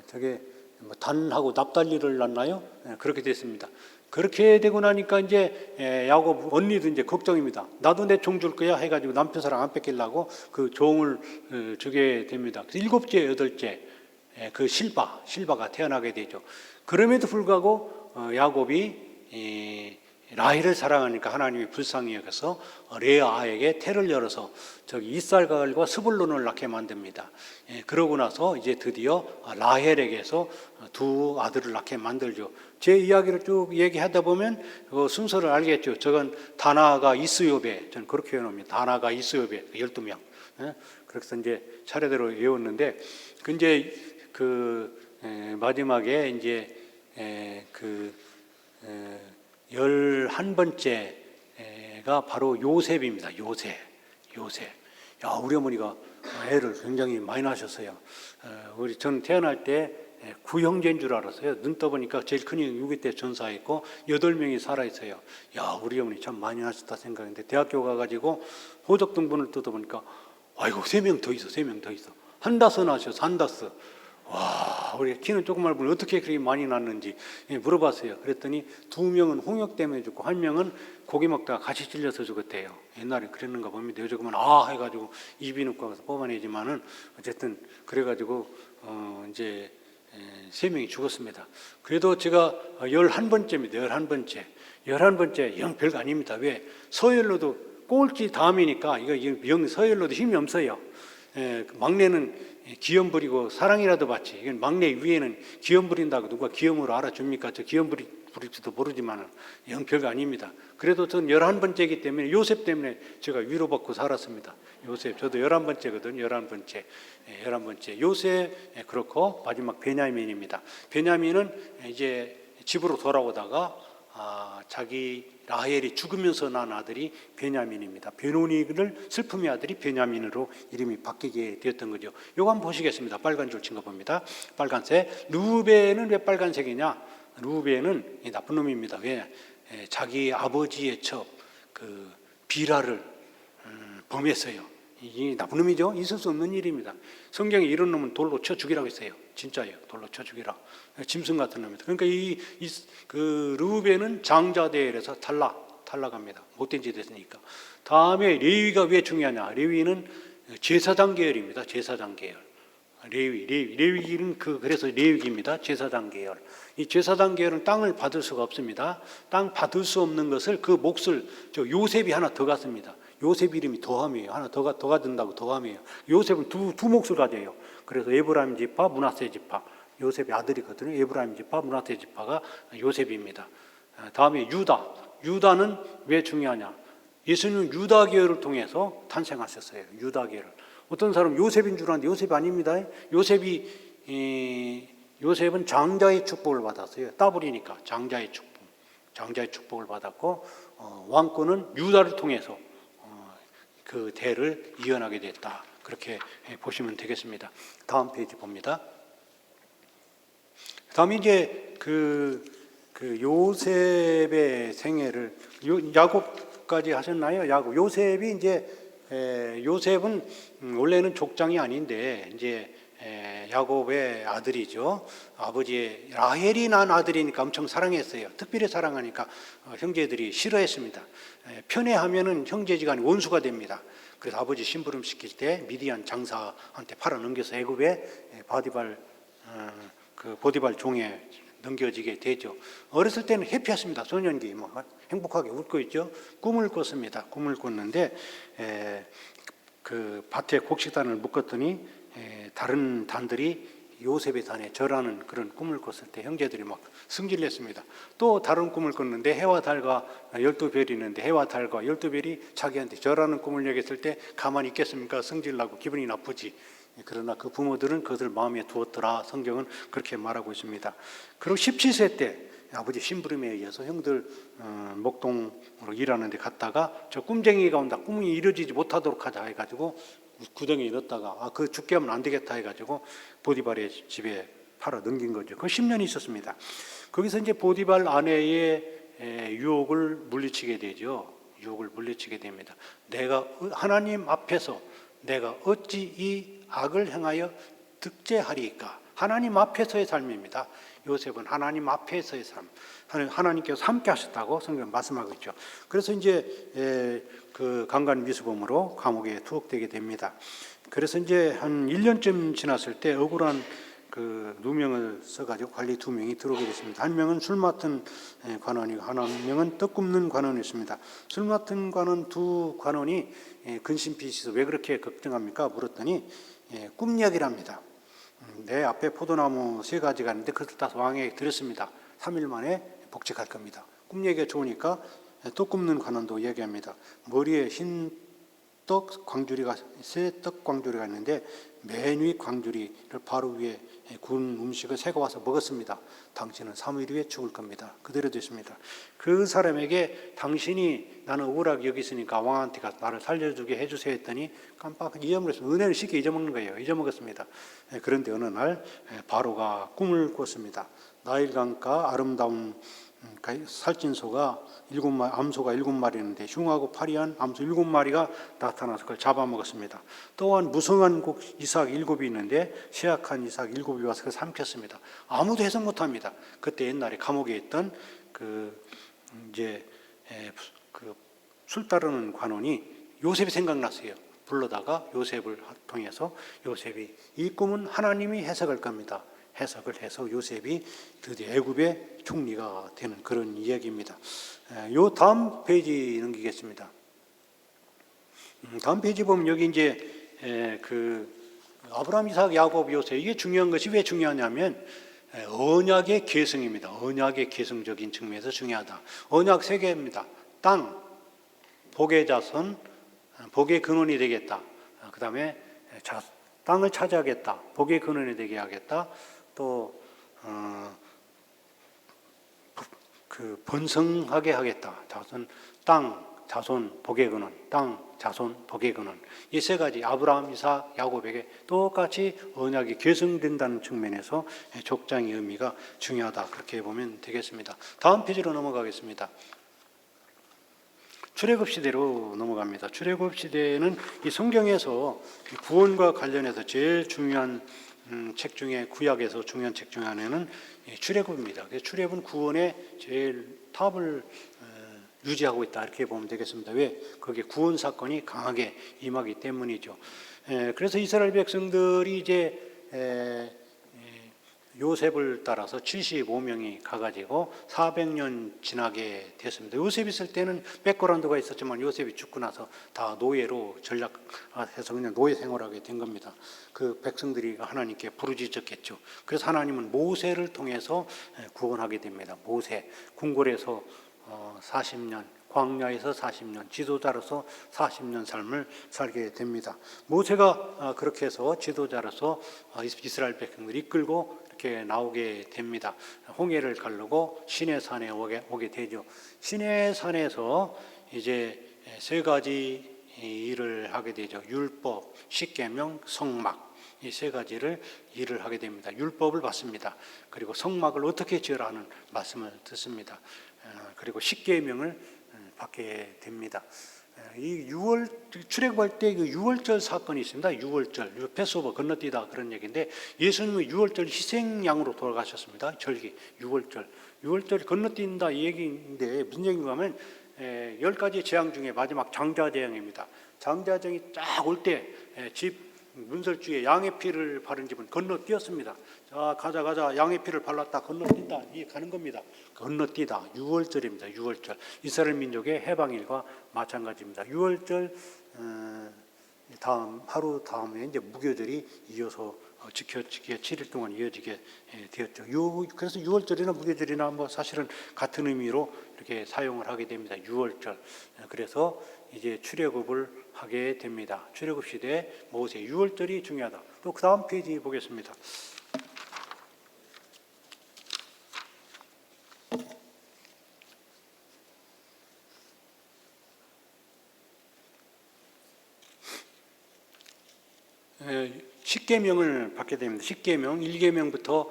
저게 뭐 단하고 납달리를 낳나요? 그렇게 됐습니다. 그렇게 되고 나니까 이제 야곱 언니도 이제 걱정입니다. 나도 내 종 줄 거야 해가지고 남편 사랑 안 뺏기려고 그 종을 주게 됩니다. 7째, 8째 그 실바가 태어나게 되죠. 그럼에도 불구하고 야곱이 라헬을 사랑하니까 하나님이 불쌍히 여겨서 레아에게 태를 열어서 저기 이살갈과 스불론을 낳게 만듭니다. 그러고 나서 이제 드디어 라헬에게서 두 아들을 낳게 만들죠. 제 이야기를 쭉 얘기하다 보면 그 순서를 알겠죠. 저건 다나가 이스요베, 저는 그렇게 외웁니다. 다나가 이스요베 12명. 그래서 이제 차례대로 외웠는데 이제 마지막에 이제 11번째가 바로 요셉입니다. 요셉. 야, 우리 어머니가 애를 굉장히 많이 낳으셨어요. 저는 태어날 때 9형제인 줄 알았어요. 눈 떠보니까 제일 큰 형이 6.25 때 전사했고 8명이 살아있어요. 야, 우리 어머니 참 많이 낳으셨다 생각했는데 대학교 가가지고 호적 등본을 뜯어보니까 아이고 3명 더 있어. 한다스 낳으셨어. 한다스. 와, 우리 키는 조그만 분 어떻게 그렇게 많이 낳는지 물어봤어요. 그랬더니 2명은 홍역 때문에 죽고 1명은 고기 먹다가 같이 찔려서 죽었대요. 옛날에 그랬는가 봅니다. 요즘은 해가지고 이비인후과 가서 뽑아내지만은 어쨌든 그래가지고 이제 3명이 죽었습니다. 그래도 제가 11번째입니다. 11번째 영 별거 아닙니다. 왜? 서열로도 꼴찌 다음이니까 이거 서열로도 힘이 없어요. 막내는 기염 부리고 사랑이라도 받지. 이건 막내 위에는 기염 부린다고 누가 기염으로 알아줍니까? 저 기염 부릴지도 모르지만은 영 별거 아닙니다. 그래도 전 11번째이기 때문에 요셉 때문에 제가 위로받고 살았습니다. 요셉, 저도 11번째거든요. 11번째. 요셉, 그렇고 마지막 베냐민입니다. 베냐민은 이제 집으로 돌아오다가 자기 라헬이 죽으면서 낳은 아들이 베냐민입니다. 베노니를 슬픔의 아들이 베냐민으로 이름이 바뀌게 되었던 거죠. 요거 한번 보시겠습니다. 빨간 줄 친 거 봅니다. 빨간색. 루벤은 왜 빨간색이냐? 루벤은 나쁜 놈입니다. 왜? 자기 아버지의 첩 비라를 범했어요. 이 나쁜 놈이죠. 있을 수 없는 일입니다. 성경에 이런 놈은 돌로 쳐 죽이라고 했어요. 진짜예요. 돌로 쳐 죽이라. 짐승 같은 놈입니다. 그러니까 루벤은 장자 대열에서 탈락합니다. 못된 짓 했으니까. 다음에 레위가 왜 중요하냐? 레위는 제사장 계열입니다. 제사장 계열. 레위는 그래서 레위기입니다. 제사장 계열. 이 제사장 계열은 땅을 받을 수가 없습니다. 땅 받을 수 없는 것을 그 몫을 요셉이 하나 더 갖습니다. 요셉 이름이 더함이에요. 하나 더 가진다고 더함이에요. 요셉은 두 몫을 가져요. 그래서 에브라임 지파, 므낫세 지파. 요셉의 아들이거든요. 에브라임 지파, 므낫세 지파가 요셉입니다. 다음에 유다는 왜 중요하냐? 예수님은 유다 계열을 통해서 탄생하셨어요. 유다 계열. 어떤 사람은 요셉인 줄 아는데 요셉이 아닙니다. 요셉은 장자의 축복을 받았어요. 따블이니까 장자의 축복을 받았고 왕권은 유다를 통해서 그 대를 이어나게 됐다. 그렇게 보시면 되겠습니다. 다음 페이지 봅니다. 다음에 이제 그 요셉의 생애를 야곱까지 하셨나요? 야곱. 요셉이 이제 요셉은 원래는 족장이 아닌데 이제 야곱의 아들이죠. 아버지의 라헬이 낳은 아들이니까 엄청 사랑했어요. 특별히 사랑하니까 형제들이 싫어했습니다. 편애하면은 형제지간이 원수가 됩니다. 그래서 아버지 심부름 시킬 때 미디안 장사한테 팔아 넘겨서 애굽에 보디발 종에 넘겨지게 되죠. 어렸을 때는 해피했습니다. 소년기 행복하게 웃고 있죠. 꿈을 꿨습니다. 꿈을 꿨는데 그 밭에 곡식단을 묶었더니 다른 단들이 요셉의 단에 절하는 그런 꿈을 꿨을 때 형제들이 막 승질냈습니다. 또 다른 꿈을 꿨는데 해와 달과 12별이 있는데 해와 달과 12별이 자기한테 절하는 꿈을 얘기했을 때 가만히 있겠습니까? 승질나고 기분이 나쁘지. 그러나 그 부모들은 그것을 마음에 두었더라. 성경은 그렇게 말하고 있습니다. 그리고 17세 때 아버지 심부름에 의해서 형들 목동으로 일하는 데 갔다가 저 꿈쟁이가 온다. 꿈이 이루어지지 못하도록 하자 해가지고 구덩이에 넣었다가 그 죽게 하면 안 되겠다 해가지고 보디발의 집에 팔아 넘긴 거죠. 그 10년이 있었습니다. 거기서 이제 보디발 아내의 유혹을 물리치게 되죠. 유혹을 물리치게 됩니다. 내가 하나님 앞에서 내가 어찌 이 악을 행하여 득제하리까? 하나님 앞에서의 삶입니다. 요셉은 하나님 앞에서의 삶, 하나님께서 함께 하셨다고 성경 말씀하고 있죠. 그래서 이제 그 강간 미수범으로 감옥에 투옥되게 됩니다. 그래서 이제 한 1년쯤 지났을 때 억울한 그 누명을 써가지고 관리 2명이 들어오게 됐습니다. 한 명은 술 맡은 관원이고 한 명은 떡 굽는 관원이었습니다. 술 맡은 관원 두 관원이 근심빛이서 왜 그렇게 걱정합니까? 물었더니 꿈 이야기랍니다. 내 앞에 포도나무 3가지가 있는데 그것을 다 왕에게 드렸습니다. 3일 만에 복직할 겁니다. 꿈 얘기가 좋으니까 떡 굽는 관원도 얘기합니다. 머리에 흰 떡 광주리가 새떡 광주리가 있는데 맨 위 광주리를 바로 위에 구운 음식을 새가 와서 먹었습니다. 당신은 3일 후에 죽을 겁니다. 그대로 됐습니다. 그 사람에게 당신이 나는 억울하게 여기 있으니까 왕한테 가서 나를 살려주게 해주세요 했더니 깜빡 잊어먹었어요. 은혜를 쉽게 잊어먹는 거예요. 잊어먹었습니다. 그런데 어느 날 바로가 꿈을 꿨습니다. 나일강가 아름다운 살찐소가 암소가 7마리였는데 흉하고 파리한 암소 7마리가 나타나서 그걸 잡아먹었습니다. 또한 무성한 이삭 7이 있는데 쇠약한 이삭 7이 와서 그걸 삼켰습니다. 아무도 해석 못합니다. 그때 옛날에 감옥에 있던 술 따르는 관원이 요셉이 생각났어요. 불러다가 요셉을 통해서 요셉이 이 꿈은 하나님이 해석할 겁니다. 해석을 해서 요셉이 드디어 애굽의 총리가 되는 그런 이야기입니다. 요 다음 페이지 넘기겠습니다. 다음 페이지 보면 여기 이제 그 아브라함, 이삭, 야곱, 요셉 이게 중요한 것이 왜 중요하냐면 언약의 계승입니다. 언약의 계승적인 측면에서 중요하다. 언약 3개입니다. 땅, 복의 자손, 복의 근원이 되겠다. 그 다음에 땅을 차지하겠다. 복의 근원이 되게 하겠다. 또 번성하게 하겠다. 땅, 자손, 복의 근원, 땅, 자손, 복의 근원. 이 3가지 아브라함, 이삭, 야곱에게 똑같이 언약이 계승된다는 측면에서 족장의 의미가 중요하다. 그렇게 보면 되겠습니다. 다음 페이지로 넘어가겠습니다. 출애굽 시대로 넘어갑니다. 출애굽 시대는 이 성경에서 구원과 관련해서 제일 중요한 책 중에 구약에서 중요한 책 중에 하나는 출애굽입니다. 출애굽은 구원의 제일 탑을 유지하고 있다 이렇게 보면 되겠습니다. 왜? 거기에 구원 사건이 강하게 임하기 때문이죠. 그래서 이스라엘 백성들이 이제 요셉을 따라서 75명이 가가지고 400년 지나게 됐습니다. 요셉 있을 때는 백그라운드가 있었지만 요셉이 죽고 나서 다 노예로 전락해서 그냥 노예 생활하게 된 겁니다. 그 백성들이 하나님께 부르짖었겠죠. 그래서 하나님은 모세를 통해서 구원하게 됩니다. 모세, 궁궐에서 40년, 광야에서 40년, 지도자로서 40년 삶을 살게 됩니다. 모세가 그렇게 해서 지도자로서 이스라엘 백성들을 이끌고 이렇게 나오게 됩니다. 홍해를 가르고 시내산에 오게 되죠. 시내산에서 이제 3가지 이 일을 하게 되죠. 율법, 십계명, 성막 이 세 가지를 일을 하게 됩니다. 율법을 받습니다. 그리고 성막을 어떻게 지으라 하는 말씀을 듣습니다. 그리고 십계명을 받게 됩니다. 이 출애굽할 때 그 유월절 사건이 있습니다. 유월절, 패스오버 건너뛰다 그런 얘기인데 예수님은 유월절 희생양으로 돌아가셨습니다. 절기 유월절 건너뛴다 이 얘기인데 무슨 얘기인가 하면 10가지 재앙 중에 마지막 장자재앙입니다. 장자재앙이 쫙 올 때 집 문설주에 양의 피를 바른 집은 건너뛰었습니다. 자 가자 양의 피를 발랐다 건너뛴다 이게 가는 겁니다. 건너뛰다 유월절입니다. 유월절 이스라엘 민족의 해방일과 마찬가지입니다. 유월절 다음 하루 다음에 이제 무교절이 이어서 지켜지게 7일 동안 이어지게 되었죠. 그래서 유월절이나 무교절이나 뭐 사실은 같은 의미로 이렇게 사용을 하게 됩니다. 유월절. 그래서 이제 출애굽을 하게 됩니다. 출애굽 시대 모세 유월절이 중요하다. 또 그 다음 페이지 보겠습니다. 십계명을 받게 됩니다. 십계명 1계명부터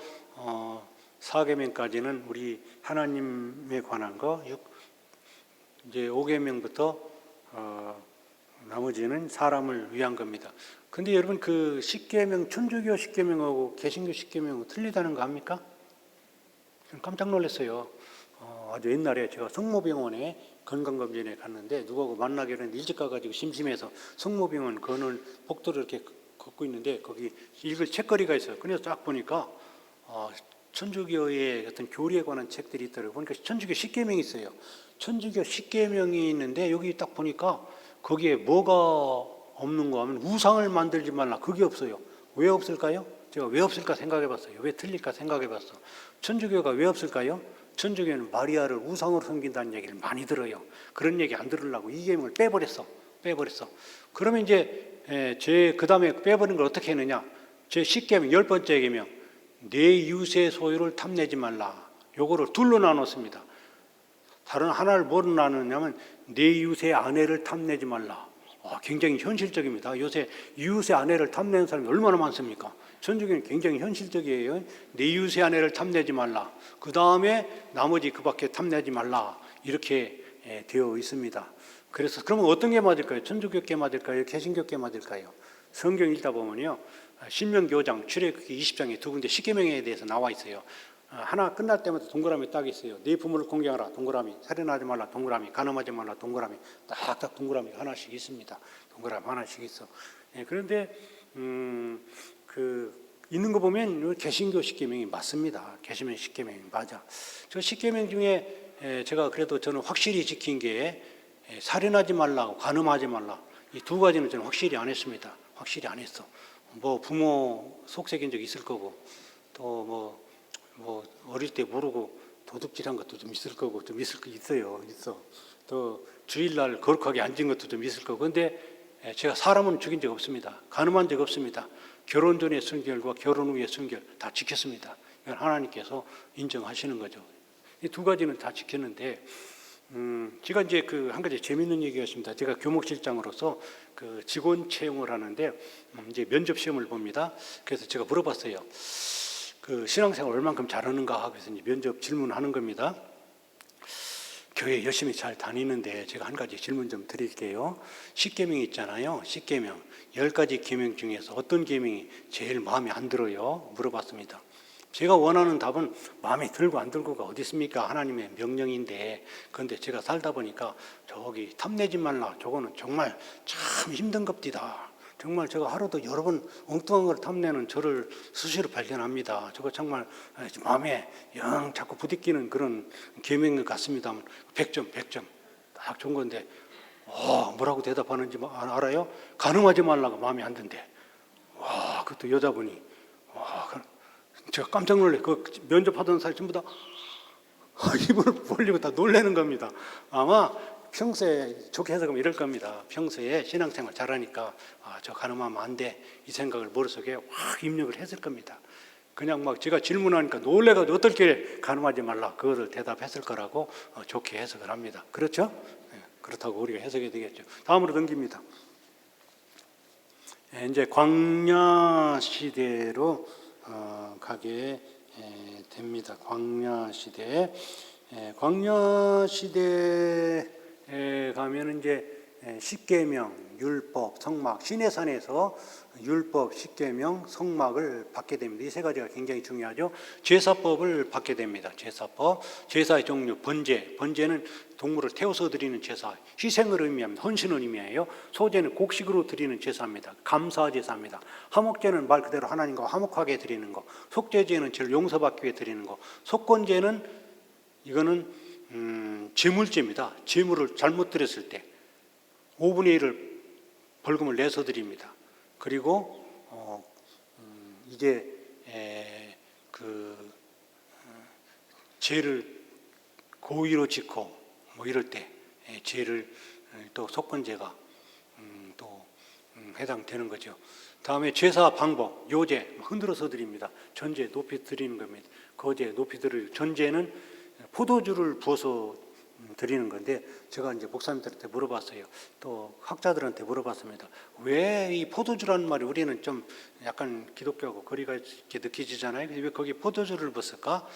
4계명까지는 우리 하나님에 관한 거, 이제 5계명부터 나머지는 사람을 위한 겁니다. 근데 여러분 그 십계명 천주교 십계명하고 개신교 십계명하고 틀리다는 거 압니까? 저는 깜짝 놀랐어요. 아주 옛날에 제가 성모병원에 건강검진에 갔는데 누구하고 만나기로 했는데 일찍 가가지고 심심해서 성모병원 거는 복도를 이렇게 걷고 있는데 거기 읽을 책거리가 있어요. 그래서 쫙 보니까 천주교의 어떤 교리에 관한 책들이 있더라고요. 보니까 천주교 십계명이 있어요. 천주교 십계명이 있는데 여기 딱 보니까 거기에 뭐가 없는가 하면 우상을 만들지 말라. 그게 없어요. 왜 없을까요? 제가 왜 없을까 생각해 봤어요. 왜 틀릴까 생각해 봤어. 천주교가 왜 없을까요? 천주교는 마리아를 우상으로 섬긴다는 얘기를 많이 들어요. 그런 얘기 안 들으려고 이 계명을 빼버렸어. 그러면 이제 제 그 다음에 빼버린 걸 어떻게 했느냐? 제 십계명 10번째 계명 내 이웃의 소유를 탐내지 말라. 요거를 둘로 나눴습니다. 다른 하나를 뭐로 나누냐면 내 이웃의 아내를 탐내지 말라. 굉장히 현실적입니다. 요새 이웃의 아내를 탐내는 사람이 얼마나 많습니까? 천주교는 굉장히 현실적이에요. 내 이웃의 아내를 탐내지 말라. 그 다음에 나머지 그 밖에 탐내지 말라. 이렇게 되어 있습니다. 그래서 그러면 어떤 게 맞을까요? 천주교께 맞을까요? 개신교께 맞을까요? 성경 읽다 보면요. 신명기 5장, 출애굽기 20장에 두 군데 십계명에 대해서 나와 있어요. 하나 끝날 때마다 동그라미 딱 있어요. 네 부모를 공경하라 동그라미, 살인하지 말라 동그라미, 간음하지 말라 동그라미, 딱딱 동그라미 하나씩 있습니다. 동그라미 하나씩 있어. 그런데 있는 거 보면 개신교 십계명이 맞습니다. 개신교 십계명이 맞아. 저 십계명 중에 제가 그래도 저는 확실히 지킨 게 살인하지 말라, 간음하지 말라. 이 두 가지는 저는 확실히 안 했습니다. 확실히 안 했어. 뭐 부모 속삭인 적 있을 거고, 또 뭐 어릴 때 모르고 도둑질한 것도 좀 있을 거고, 좀 있어요. 또 주일날 거룩하게 앉은 것도 좀 있을 거고. 근데 제가 사람은 죽인 적 없습니다. 간음한 적 없습니다. 결혼 전의 순결과 결혼 후의 순결 다 지켰습니다. 이건 하나님께서 인정하시는 거죠. 이 두 가지는 다 지켰는데, 제가 이제 한 가지 재미있는 얘기가 있습니다. 제가 교목실장으로서 그 직원 채용을 하는데 이제 면접 시험을 봅니다. 그래서 제가 물어봤어요. 그 신앙생활 얼만큼 잘하는가 하고 해서 이제 면접 질문하는 겁니다. 교회 열심히 잘 다니는데 제가 한 가지 질문 좀 드릴게요. 십계명이 있잖아요. 십계명 10가지 계명 중에서 어떤 계명이 제일 마음에 안 들어요? 물어봤습니다. 제가 원하는 답은 마음에 들고 안 들고가 어디 있습니까? 하나님의 명령인데. 그런데 제가 살다 보니까 저기 탐내지 말라. 저거는 정말 참 힘든 겁디다. 정말 제가 하루도 여러 번 엉뚱한 걸 탐내는 저를 수시로 발견합니다. 저거 정말 마음에 영 자꾸 부딪히는 그런 계명 같습니다. 100점 딱 좋은 건데 뭐라고 대답하는지 알아요? 간음하지 말라고 마음에 안 든대. 그것도 여자분이. 제가 깜짝 놀래. 그 면접하던 사람이 전부 다 입을 벌리고 다 놀라는 겁니다. 아마 평소에 좋게 해석하면 이럴 겁니다. 평소에 신앙생활 잘하니까 저 간음하면 안 돼. 이 생각을 머릿속에 확 입력을 했을 겁니다. 그냥 막 제가 질문하니까 놀래가지고 어떻게 간음하지 말라 그거를 대답했을 거라고 좋게 해석을 합니다. 그렇죠? 그렇다고 우리가 해석이 되겠죠. 다음으로 넘깁니다. 이제 광야 시대로 가게 됩니다. 광야 시대. 광야 시대에 가면 이제 십계명, 율법, 성막, 시내산에서 율법, 십계명, 성막을 받게 됩니다. 이 세 가지가 굉장히 중요하죠. 제사법을 받게 됩니다. 제사법, 제사의 종류, 번제. 번제는 동물을 태워서 드리는 제사, 희생을 의미합니다. 헌신을 의미해요. 소제는 곡식으로 드리는 제사입니다. 감사 제사입니다. 화목제는 말 그대로 하나님과 화목하게 드리는 거. 속죄제는 죄를 용서받기 위해 드리는 거. 속건제는 이거는 재물제입니다. 재물을 잘못 드렸을 때 5분의 1을 벌금을 내서 드립니다. 그리고 이제 죄를 고의로 짓고 뭐 이럴 때 죄를 또 속건제가 또 해당되는 거죠. 다음에 제사 방법, 요제 흔들어서 드립니다. 전제 높이 드리는 겁니다. 거제 높이 드릴 전제는 포도주를 부어서 드리는 건데 제가 이제 목사님들한테 물어봤어요. 또 학자들한테 물어봤습니다. 왜 이 포도주라는 말이 우리는 좀 약간 기독교하고 거리가 이렇게 느껴지잖아요. 왜 거기 포도주를 붓을까?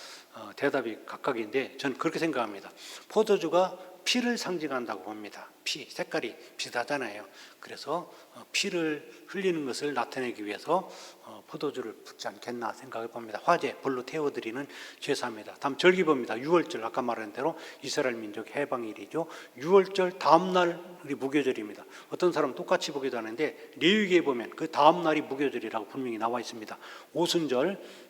대답이 각각인데 저는 그렇게 생각합니다. 포도주가 피를 상징한다고 봅니다. 피, 색깔이 비슷하잖아요. 그래서 피를 흘리는 것을 나타내기 위해서 포도주를 붓지 않겠나 생각해 봅니다. 화제, 불로 태워드리는 제사입니다. 다음 절기봅니다. 6월절, 아까 말한 대로 이스라엘 민족 해방일이죠. 6월절 다음 날이 무교절입니다. 어떤 사람은 똑같이 보기도 하는데 레위기에 보면 그 다음 날이 무교절이라고 분명히 나와 있습니다. 오순절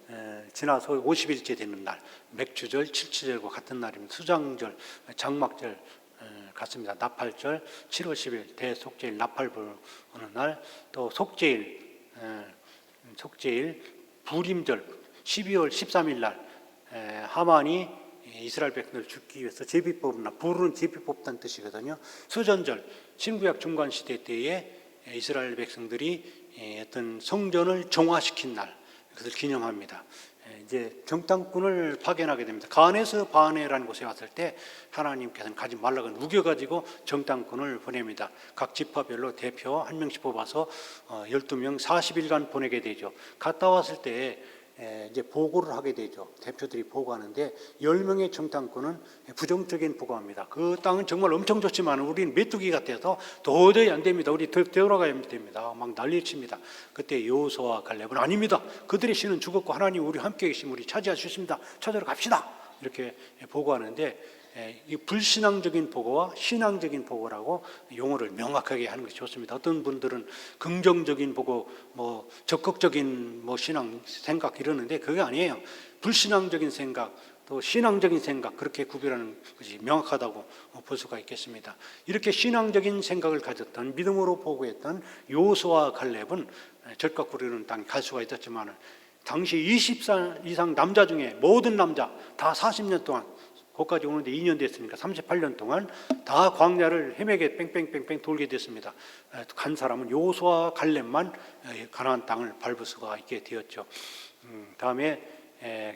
지나서 50일째 되는 날, 맥주절, 칠치절과 같은 날입니다. 수장절, 장막절 같습니다. 나팔절, 7월 10일 대속죄일 나팔 부르는 날, 또 속죄일, 부림절, 12월 13일 날 하만이 이스라엘 백성을 죽기 위해서 제비 뽑나 불은 제비 뽑다는 뜻이거든요. 수전절, 신구약 중간 시대 때에 이스라엘 백성들이 어떤 성전을 정화시킨 날, 그것을 기념합니다. 이제 정탐꾼을 파견하게 됩니다. 가네스 바네라는 곳에 왔을 때 하나님께서는 가지 말라고 우겨가지고 정탐꾼을 보냅니다. 각 지파별로 대표 한 명씩 뽑아서 12명 40일간 보내게 되죠. 갔다 왔을 때 이제 보고를 하게 되죠. 대표들이 보고하는데 10명의 정탐꾼은 부정적인 보고합니다. 그 땅은 정말 엄청 좋지만 우리는 메뚜기 같아서 도저히 안 됩니다. 우리 되돌아가야 됩니다. 막 난리를 칩니다. 그때 여호수아와 갈렙은 아닙니다. 그들의 신은 죽었고 하나님 우리 함께 계시면 우리 차지할 수 있습니다. 찾으러 갑시다. 이렇게 보고하는데 이 불신앙적인 보고와 신앙적인 보고라고 용어를 명확하게 하는 것이 좋습니다. 어떤 분들은 긍정적인 보고, 뭐 적극적인 뭐 신앙 생각 이러는데 그게 아니에요. 불신앙적인 생각, 또 신앙적인 생각 그렇게 구별하는 것이 명확하다고 볼 수가 있겠습니다. 이렇게 신앙적인 생각을 가졌던 믿음으로 보고했던 여호수아와 갈렙은 절각 구르는 땅에 갈 수가 있었지만 당시 20살 이상 남자 중에 모든 남자 다 40년 동안 거기까지 오는데 2년 됐으니까 38년 동안 다 광야를 헤매게 뺑뺑뺑뺑 돌게 됐습니다. 간 사람은 여호수아와 갈렙만 가나안 땅을 밟을 수가 있게 되었죠. 다음에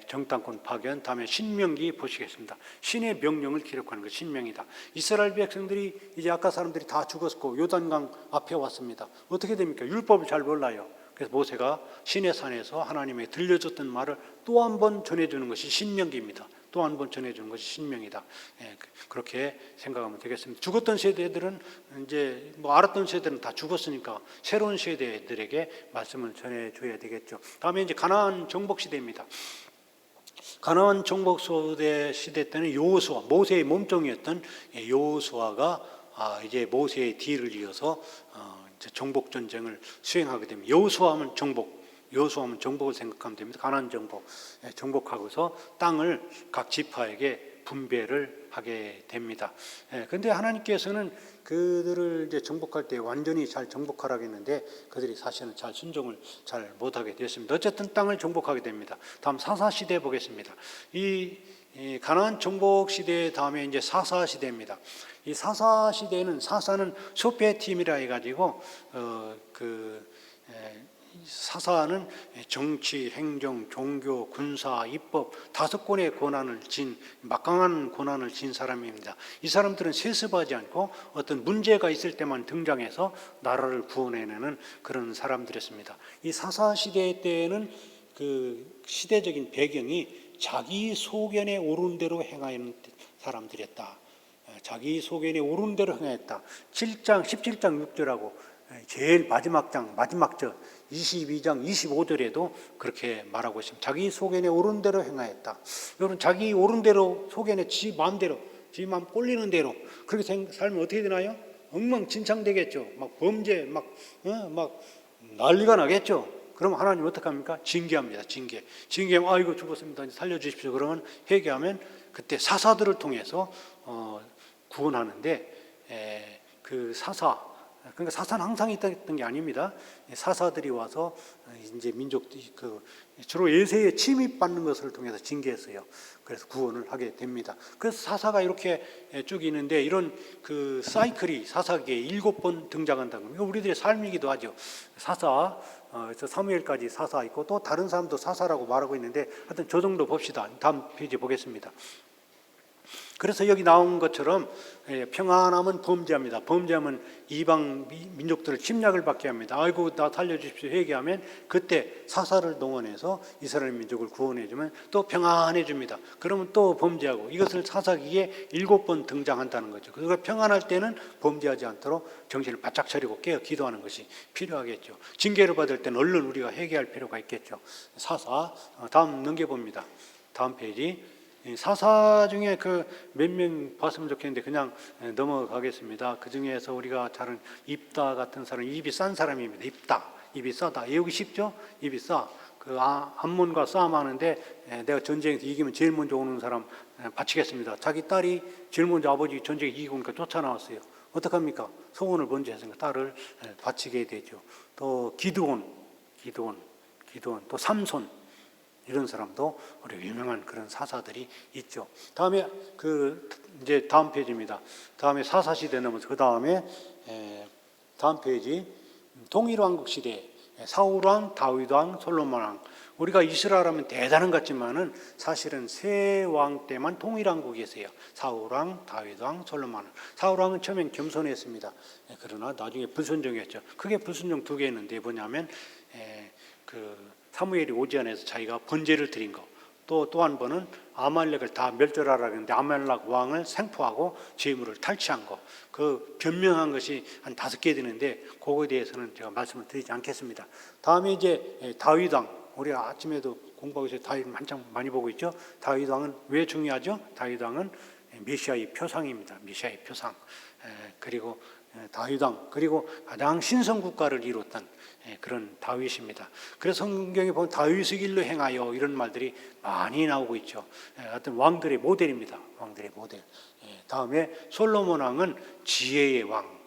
정탐꾼 파견, 다음에 신명기 보시겠습니다. 신의 명령을 기록하는 것 신명이다. 이스라엘 백성들이 이제 아까 사람들이 다 죽었고 요단강 앞에 왔습니다. 어떻게 됩니까? 율법을 잘 몰라요. 그래서 모세가 시내 산에서 하나님의 들려줬던 말을 또 한 번 전해주는 것이 신명기입니다. 또 한 번 전해주는 것이 신명이다. 그렇게 생각하면 되겠습니다. 죽었던 세대들은 이제 뭐 알았던 세대는 다 죽었으니까 새로운 세대들에게 말씀을 전해줘야 되겠죠. 다음에 이제 가나안 정복 시대입니다. 가나안 정복 시대 때는 여호수아, 모세의 몸종이었던 여호수아가 이제 모세의 뒤를 이어서 정복 전쟁을 수행하게 됩니다. 여호수아하면 정복. 여호수아는 정복을 생각하면 됩니다. 가나안 정복, 정복하고서 땅을 각 지파에게 분배를 하게 됩니다. 그런데 하나님께서는 그들을 이제 정복할 때 완전히 잘 정복하라고 했는데 그들이 사실은 잘 순종을 잘 못하게 되었습니다. 어쨌든 땅을 정복하게 됩니다. 다음 사사 시대 보겠습니다. 이 가나안 정복 시대 다음에 이제 사사 시대입니다. 이 사사 시대는 사사는 소패 팀이라 해가지고 사사는 정치, 행정, 종교, 군사, 입법 5권의 권한을 진 막강한 권한을 진 사람입니다. 이 사람들은 세습하지 않고 어떤 문제가 있을 때만 등장해서 나라를 구원해내는 그런 사람들이었습니다. 이 사사 시대 때에는 그 시대적인 배경이 자기 소견에 오른 대로 행하는 사람들이었다. 자기 소견에 오른 대로 행했다. 17장 6절하고 제일 마지막 장, 마지막 절 22장 25절에도 그렇게 말하고 있습니다. 자기 소견에 오른 대로 행하였다. 여러분, 자기 오른 대로 소견에 지 마음대로, 지 마음 꼴리는 대로 그렇게 살면 어떻게 되나요? 엉망진창되겠죠. 막 범죄, 막 난리가 나겠죠. 그럼 하나님 어떡합니까? 징계합니다. 징계하면 아이고 죽었습니다. 살려주십시오. 그러면 회개하면 그때 사사들을 통해서 구원하는데 그 사사, 그러니까 사사는 항상 있던 게 아닙니다. 사사들이 와서 이제 민족들이 주로 예세에 침입받는 것을 통해서 징계했어요. 그래서 구원을 하게 됩니다. 그래서 사사가 이렇게 쭉 있는데 이런 그 사이클이 사사기에 7번 등장한다는 겁니다. 우리들의 삶이기도 하죠. 사사, 사무엘까지 사사 있고 또 다른 사람도 사사라고 말하고 있는데 하여튼 저 정도 봅시다. 다음 페이지 보겠습니다. 그래서 여기 나온 것처럼 평안하면 범죄합니다. 범죄하면 이방 민족들을 침략을 받게 합니다. 아이고 나 살려주십시오 회개하면 그때 사사를 동원해서 이스라엘 민족을 구원해주면 또 평안해줍니다. 그러면 또 범죄하고 이것을 사사기에 7번 등장한다는 거죠. 그러니까 평안할 때는 범죄하지 않도록 정신을 바짝 차리고 깨어 기도하는 것이 필요하겠죠. 징계를 받을 때는 얼른 우리가 회개할 필요가 있겠죠. 사사 다음 넘겨봅니다. 다음 페이지. 사사 중에 그 몇 명 봤으면 좋겠는데 그냥 넘어가겠습니다. 그 중에서 우리가 잘 아는 입다 같은 사람, 입이 싼 사람입니다. 입이 싸다. 외우기 쉽죠? 입이 싸. 그 암몬과 싸움하는데 내가 전쟁에서 이기면 제일 먼저 오는 사람 바치겠습니다. 자기 딸이 제일 먼저 아버지 전쟁에 이기고 오니까 쫓아나왔어요. 어떡합니까? 소원을 먼저 해서 딸을 바치게 되죠. 또 기드온, 또 삼손, 이런 사람도 우리 유명한 그런 사사들이 있죠. 다음에 이제 다음 페이지입니다. 다음에 사사 시대 넘어서 그 다음에 다음 페이지 통일왕국 시대 사울 왕, 다윗 왕, 솔로몬 왕. 우리가 이스라엘 하면 대단한 것 같지만은 사실은 세 왕 때만 통일왕국이었어요. 사울 왕, 다윗 왕, 솔로몬 왕. 사울 왕은 처음엔 겸손했습니다. 그러나 나중에 불순종했죠. 크게 불순종 2개 있는데 뭐냐면 사무엘이 오지안에서 자기가 번제를 드린 거, 또 한 번은 아말렉을 다 멸절하라 했는데 아말렉 왕을 생포하고 재물을 탈취한 거, 그 변명한 것이 한 5개 되는데 그거에 대해서는 제가 말씀을 드리지 않겠습니다. 다음에 이제 다윗 왕, 우리가 아침에도 공부하고 있어요. 다윗 한참 많이 보고 있죠. 다윗 왕은 왜 중요하죠? 다윗 왕은 메시아의 표상입니다. 메시아의 표상. 그리고 다윗 왕, 그리고 가장 신성 국가를 이뤘던 그런 다윗입니다. 그래서 성경에 보면 다윗의 길로 행하여 이런 말들이 많이 나오고 있죠. 어떤 왕들의 모델입니다. 왕들의 모델. 다음에 솔로몬 왕은 지혜의 왕,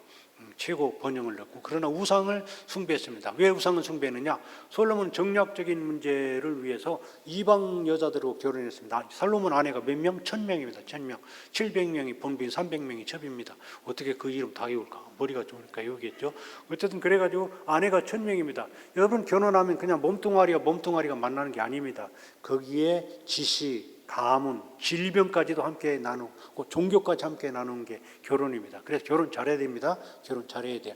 최고 번영을 넣고 그러나 우상을 숭배했습니다. 왜 우상을 숭배했느냐? 솔로몬은 정략적인 문제를 위해서 이방 여자들하고 결혼했습니다. 솔로몬 아내가 몇 명? 1000명입니다. 1000명. 700명이 본빈, 300명이 첩입니다. 어떻게 그 이름 다 외울까? 머리가 좋으니까 여기겠죠. 어쨌든 그래가지고 아내가 1000명입니다. 여러분 결혼하면 그냥 몸뚱아리가 만나는 게 아닙니다. 거기에 지식, 가문, 질병까지도 함께 나누고 종교까지 함께 나누는 게 결혼입니다. 그래서 결혼 잘해야 됩니다. 결혼 잘해야 돼요.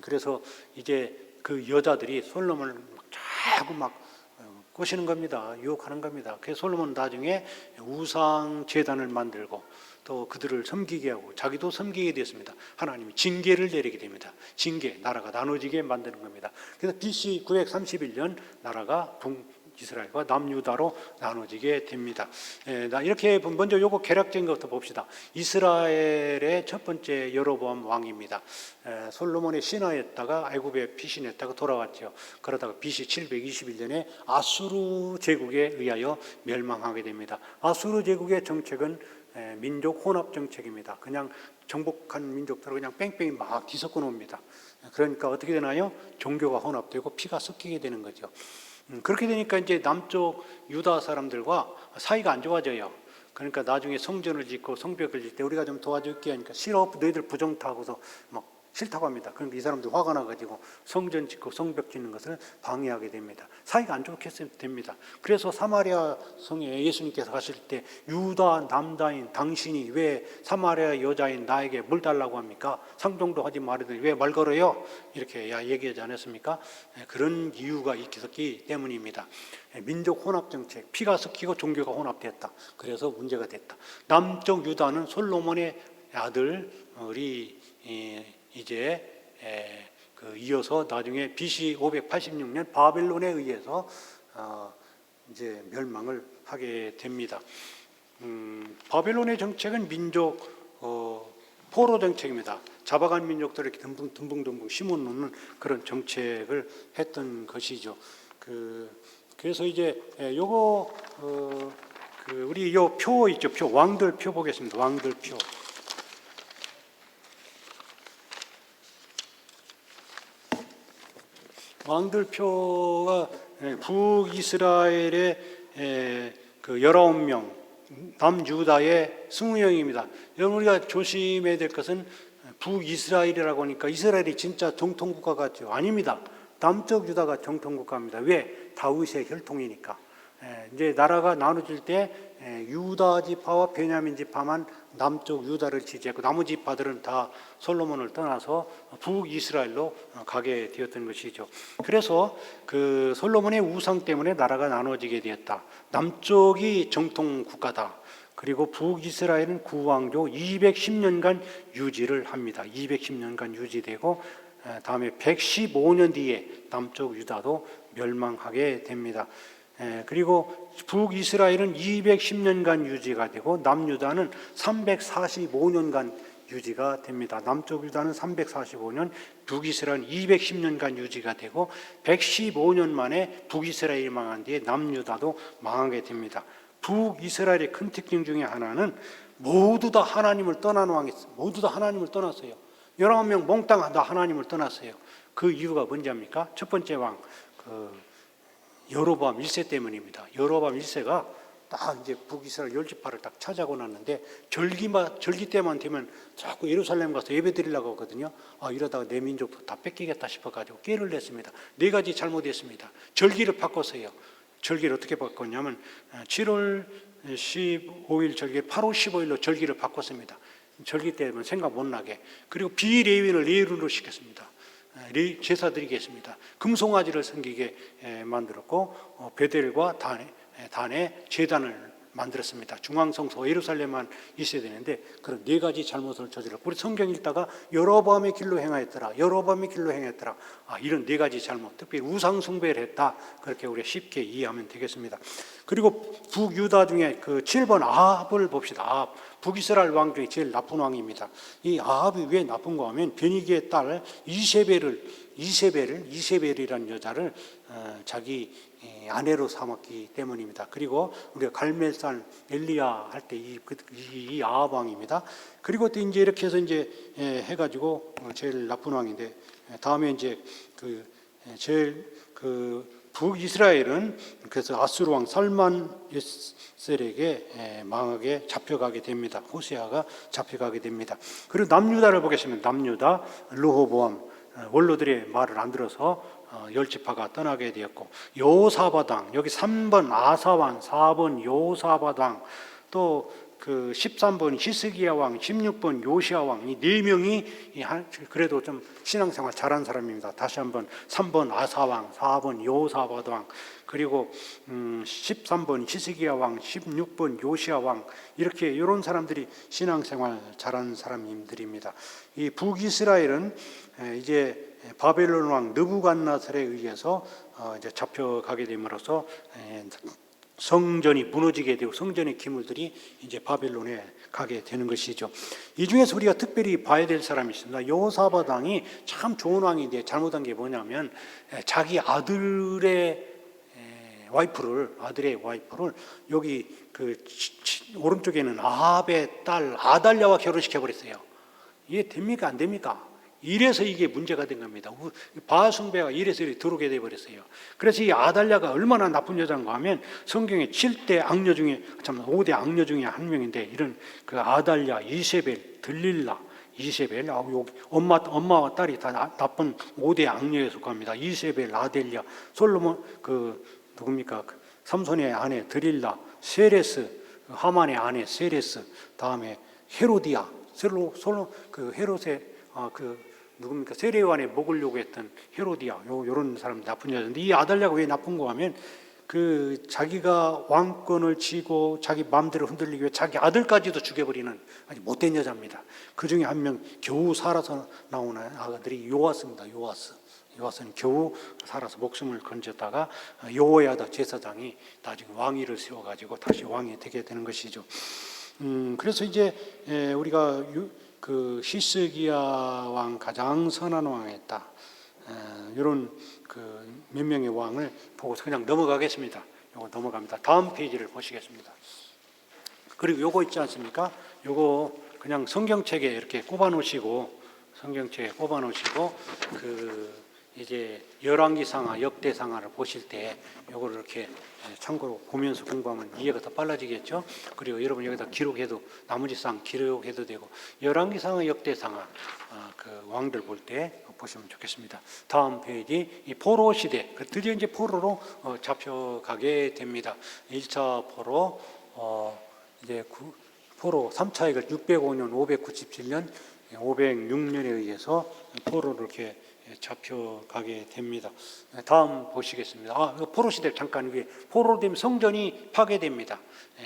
그래서 이제 그 여자들이 솔로몬을 자꾸 꼬시는 겁니다. 유혹하는 겁니다. 그래서 솔로몬은 나중에 우상 제단을 만들고 또 그들을 섬기게 하고 자기도 섬기게 됐습니다. 하나님이 징계를 내리게 됩니다. 징계, 나라가 나눠지게 만드는 겁니다. 그래서 BC 931년 나라가 이스라엘과 남유다로 나눠지게 됩니다. 이렇게 먼저 요거 개략적인 것부터 봅시다. 이스라엘의 첫 번째 여로보암 왕입니다. 솔로몬의 신하였다가 애굽에 피신했다가 돌아왔죠. 그러다가 BC 721년에 아수르 제국에 의하여 멸망하게 됩니다. 아수르 제국의 정책은 민족 혼합 정책입니다. 그냥 정복한 민족들을 그냥 뺑뺑이 막 뒤섞어 놓습니다. 그러니까 어떻게 되나요? 종교가 혼합되고 피가 섞이게 되는 거죠. 그렇게 되니까 이제 남쪽 유다 사람들과 사이가 안 좋아져요. 그러니까 나중에 성전을 짓고 성벽을 짓 때 우리가 좀 도와줄게 하니까 싫어, 너희들 부정타고서 막 싫다고 합니다. 그러니까 이 사람들 화가 나가지고 성전 짓고 성벽 짓는 것을 방해하게 됩니다. 사이가 안 좋게 됩니다. 그래서 사마리아 성에 예수님께서 가실 때 유다 남자인 당신이 왜 사마리아 여자인 나에게 물 달라고 합니까? 상종도 하지 말으더니 왜 말 걸어요? 이렇게 얘기하지 않았습니까? 그런 이유가 있기 때문입니다. 민족 혼합 정책, 피가 섞이고 종교가 혼합됐다. 그래서 문제가 됐다. 남쪽 유다는 솔로몬의 아들이 이제 이어서 나중에 BC 586년 바벨론에 의해서 이제 멸망을 하게 됩니다. 바벨론의 정책은 민족 포로 정책입니다. 잡아간 민족들을 이렇게 듬벙듬벙 심어놓는 그런 정책을 했던 것이죠. 그래서 이제 요거 우리 요 표 있죠, 표 왕들 표 보겠습니다. 왕들 표. 왕들 표가 북이스라엘의 그 19명, 남유다의 20명입니다. 여러분 우리가 조심해야 될 것은 북이스라엘이라고 하니까 이스라엘이 진짜 정통국가 같죠? 아닙니다. 남쪽 유다가 정통국가입니다. 왜? 다윗의 혈통이니까. 이제 나라가 나눠질 때 유다 지파와 베냐민 지파만 남쪽 유다를 지지했고 나머지 지파들은 다 솔로몬을 떠나서 북이스라엘로 가게 되었던 것이죠. 그래서 그 솔로몬의 우상 때문에 나라가 나눠지게 되었다. 남쪽이 정통 국가다. 그리고 북이스라엘은 구왕조 210년간 유지를 합니다. 210년간 유지되고 다음에 115년 뒤에 남쪽 유다도 멸망하게 됩니다. 그리고 북이스라엘은 210년간 유지가 되고 남유다는 345년간 유지가 됩니다. 남쪽 유다는 345년, 북이스라엘은 210년간 유지가 되고 115년 만에 북이스라엘이 망한 뒤에 남유다도 망하게 됩니다. 북이스라엘의 큰 특징 중에 하나는 모두 다 하나님을 떠난 왕이 있어요. 모두 다 하나님을 떠났어요. 19명 몽땅 다 하나님을 떠났어요. 그 이유가 뭔지 압니까? 첫 번째 왕 여로보암 1세 때문입니다. 여로보암 1세가 딱 이제 북이스라엘 10지파를 딱 차지하고 났는데 절기 때만 되면 자꾸 예루살렘 가서 예배 드리려고 하거든요. 이러다가 내 민족도 다 뺏기겠다 싶어가지고 깨를 냈습니다. 4가지 잘못했습니다. 절기를 바꿨어요. 절기를 어떻게 바꿨냐면 7월 15일 절기 8월 15일로 절기를 바꿨습니다. 절기 때면 생각 못 나게. 그리고 비레위인을 레위인으로 시켰습니다. 제사 드리겠습니다. 금송아지를 섬기게 만들었고 베델과 단에 제단을 만들었습니다. 중앙성소 예루살렘만 있어야 되는데 그런 4가지 잘못을 저질렀고 우리 성경 읽다가 여로보암의 길로 행하였더라. 여로보암의 길로 행했더라. 이런 4가지 잘못, 특별히 우상 숭배를 했다. 그렇게 우리가 쉽게 이해하면 되겠습니다. 그리고 북유다 중에 그 7번 아합을 봅시다. 아합, 북이스라엘 왕 중에 제일 나쁜 왕입니다. 이 아합이 왜 나쁜가 하면 베니기의 딸 이세벨이라는 여자를 자기 아내로 삼았기 때문입니다. 그리고 우리가 갈멜산 엘리야 할 때 이 아합 왕입니다. 그리고 또 이제 이렇게 해서 이제 해가지고 제일 나쁜 왕인데 다음에 이제 북이스라엘은 그래서 아수르 왕 살만에셀에게 망하게 잡혀가게 됩니다. 호세아가 잡혀가게 됩니다. 그리고 남유다를 보겠습니다. 남유다 르호보암 원로들의 말을 안 들어서 10지파가 떠나게 되었고 여호사밧 여기 3번 아사왕, 4번 여호사밧 또 그 13번 히스기야 왕, 16번 요시야 왕, 이 4명이 그래도 좀 신앙생활 잘한 사람입니다. 다시 한번 3번 아사왕, 4번 여호사밧 왕, 그리고 13번 히스기야 왕, 16번 요시야 왕, 이렇게 이런 사람들이 신앙생활 잘한 사람들입니다. 이 북이스라엘은 이제 바벨론 왕 느부갓네살에 의해서 이제 잡혀가게 됨으로써 성전이 무너지게 되고 성전의 기물들이 이제 바벨론에 가게 되는 것이죠. 이 중에서 우리가 특별히 봐야 될 사람이 있습니다. 여호사밧 왕이 참 좋은 왕인데 잘못한 게 뭐냐면 자기 아들의 와이프를 여기 그 오른쪽에는 아합의 딸 아달랴와 결혼시켜 버렸어요. 이게 됩니까 안 됩니까? 이래서 이게 문제가 된 겁니다. 바알 숭배가 이래서 들어오게 되어버렸어요. 그래서 이 아달랴가 얼마나 나쁜 여자인가 하면 성경에 5대 악녀 중에 한 명인데 이런 그 아달랴, 이세벨, 들릴라 이세벨, 여기 엄마와 딸이 다 나쁜 5대 악녀에 속합니다. 이세벨, 아델리아, 솔로몬, 누굽니까? 삼손의 아내 드릴라, 세레스, 하만의 아내 세레스, 다음에 헤로디아, 헤롯의 누굽니까? 세례요한에 먹으려고 했던 헤로디아, 요런 사람 나쁜 여자인데, 이 아달랴가 왜 나쁜 거 하면 자기가 왕권을 쥐고 자기 마음대로 흔들리기 위해 자기 아들까지도 죽여버리는 아주 못된 여자입니다. 그 중에 한 명 겨우 살아서 나오는 아들이 요아스입니다. 요아스는 겨우 살아서 목숨을 건졌다가 여호야다 제사장이 나중에 왕위를 세워가지고 다시 왕이 되게 되는 것이죠. 그래서 이제 우리가 히스기야 왕 가장 선한 왕이었다. 이런 몇 명의 왕을 보고서 그냥 넘어가겠습니다. 요거 넘어갑니다. 다음 페이지를 보시겠습니다. 그리고 요거 있지 않습니까? 요거 그냥 성경책에 이렇게 꼽아놓으시고 이제 열왕기상하, 역대상하를 보실 때 요거를 이렇게 참고로 보면서 공부하면 이해가 더 빨라지겠죠. 그리고 여러분 여기다 기록해도 나머지 상 기록해도 되고, 열왕기상하, 역대상하 왕들 볼 때 보시면 좋겠습니다. 다음 페이지, 이 포로 시대, 드디어 이제 포로로 잡혀가게 됩니다. 1차 포로, 이제 포로 3차 해결 605년, 597년, 506년에 의해서 포로로 이렇게 잡혀가게 됩니다. 다음 보시겠습니다. 포로 시대 잠깐 위에 포로로 되면 성전이 파괴됩니다.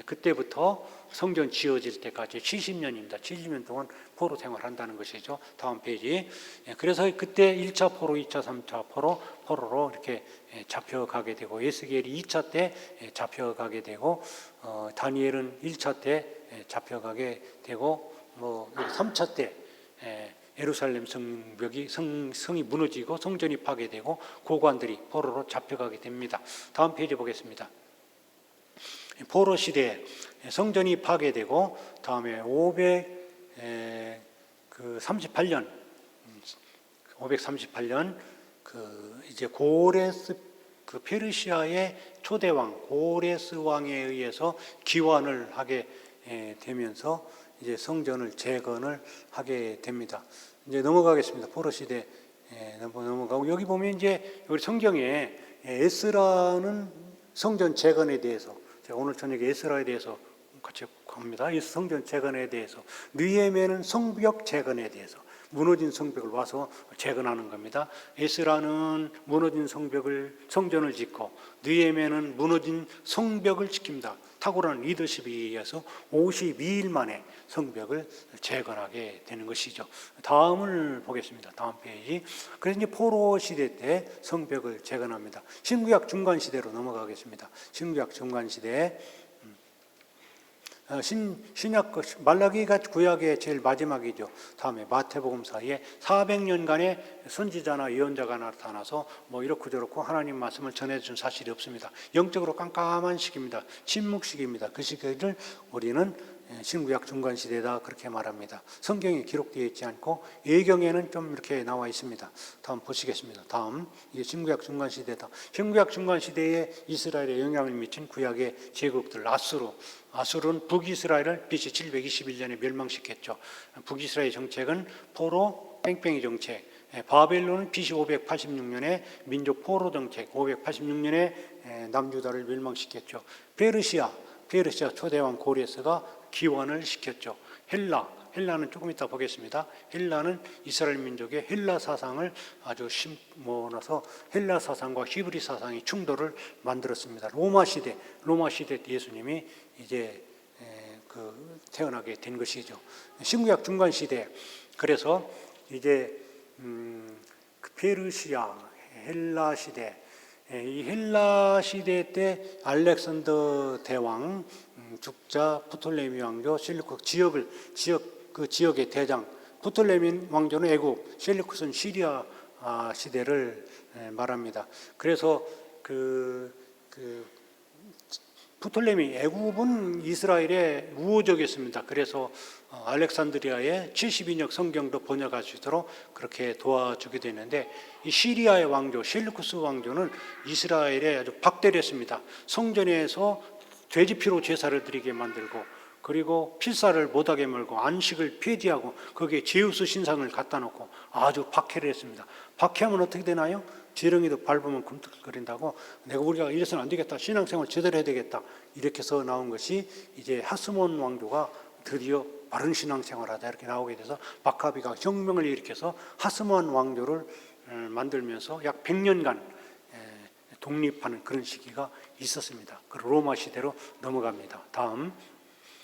그때부터 성전 지어질 때까지 70년입니다. 70년 동안 포로 생활한다는 것이죠. 다음 페이지. 그래서 그때 1차 포로, 2차, 3차 포로로 이렇게 잡혀가게 되고, 에스겔이 2차 때 잡혀가게 되고, 다니엘은 1차 때 잡혀가게 되고, 3차 때 예루살렘 성이 무너지고 성전이 파괴되고 고관들이 포로로 잡혀가게 됩니다. 다음 페이지 보겠습니다. 포로 시대에 성전이 파괴되고, 다음에 538년 이제 고레스, 페르시아의 초대왕 고레스 왕에 의해서 기환을 하게 되면서 이제 성전을 재건을 하게 됩니다. 이제 넘어가겠습니다. 포로 시대 넘어가고, 여기 보면 이제 우리 성경에 에스라는 성전 재건에 대해서, 제가 오늘 저녁에 에스라에 대해서 같이 합니다. 이 성전 재건에 대해서, 느헤미야는 성벽 재건에 대해서, 무너진 성벽을 와서 재건하는 겁니다. 에스라는 무너진 성전을 짓고, 느헤미야는 무너진 성벽을 지킵니다. 탁월한 리더십에 의해서 52일 만에 성벽을 재건하게 되는 것이죠. 다음을 보겠습니다. 다음 페이지. 그래서 이제 포로 시대 때 성벽을 재건합니다. 신구약 중간 시대로 넘어가겠습니다. 신구약 중간 시대. 신약 말라기가 구약의 제일 마지막이죠. 다음에 마태복음 사이에 400년간의 선지자나 예언자가 나타나서 이렇고 저렇고 하나님 말씀을 전해준 사실이 없습니다. 영적으로 깜깜한 시기입니다. 침묵시기입니다. 그 시기를 우리는 신구약 중간 시대다 그렇게 말합니다. 성경에 기록되어 있지 않고 예경에는 좀 이렇게 나와 있습니다. 다음 보시겠습니다. 다음, 이게 신구약 중간 시대다. 신구약 중간 시대에 이스라엘에 영향을 미친 구약의 제국들, 아수르는 북이스라엘을 BC 721년에 멸망시켰죠. 북이스라엘 정책은 포로 뺑뺑이 정책, 바벨론은 BC 586년에 민족 포로 정책, 586년에 남유다를 멸망시켰죠. 페르시아 초대왕 고레스가 기원을 시켰죠. 헬라는 조금 이따 보겠습니다. 헬라는 이스라엘 민족의 헬라 사상을 아주 심어놔서 헬라 사상과 히브리 사상의 충돌을 만들었습니다. 로마 시대 때 예수님이 이제 태어나게 된 것이죠. 신구약 중간 시대. 그래서 이제 페르시아 헬라 시대, 이 헬라 시대 때 알렉산더 대왕 죽자 프톨레미 왕조 셀루쿠스 지역의 대장, 프톨레미 왕조는 애굽, 셀루쿠스는 시리아 시대를 말합니다. 그래서 프톨레미 애굽은 이스라엘의 우호적이었습니다. 그래서 알렉산드리아의 72역 성경도 번역할 수 있도록 그렇게 도와주게 되는데, 이 시리아의 왕조 셀루쿠스 왕조는 이스라엘에 아주 박대렸습니다. 성전에서 돼지피로 제사를 드리게 만들고, 그리고 필사를 못하게 멀고 안식을 폐지하고 거기에 제우스 신상을 갖다 놓고 아주 박해를 했습니다. 박해하면 어떻게 되나요? 지렁이도 밟으면 굼뜨거린다고 내가 우리가 이래서는 안 되겠다. 신앙생활 제대로 해야 되겠다. 이렇게 해서 나온 것이 이제 하스몬 왕조가 드디어 바른 신앙생활하다 이렇게 나오게 돼서 마카비가 혁명을 일으켜서 하스몬 왕조를 만들면서 약 100년간 독립하는 그런 시기가 있었습니다. 그 로마 시대로 넘어갑니다. 다음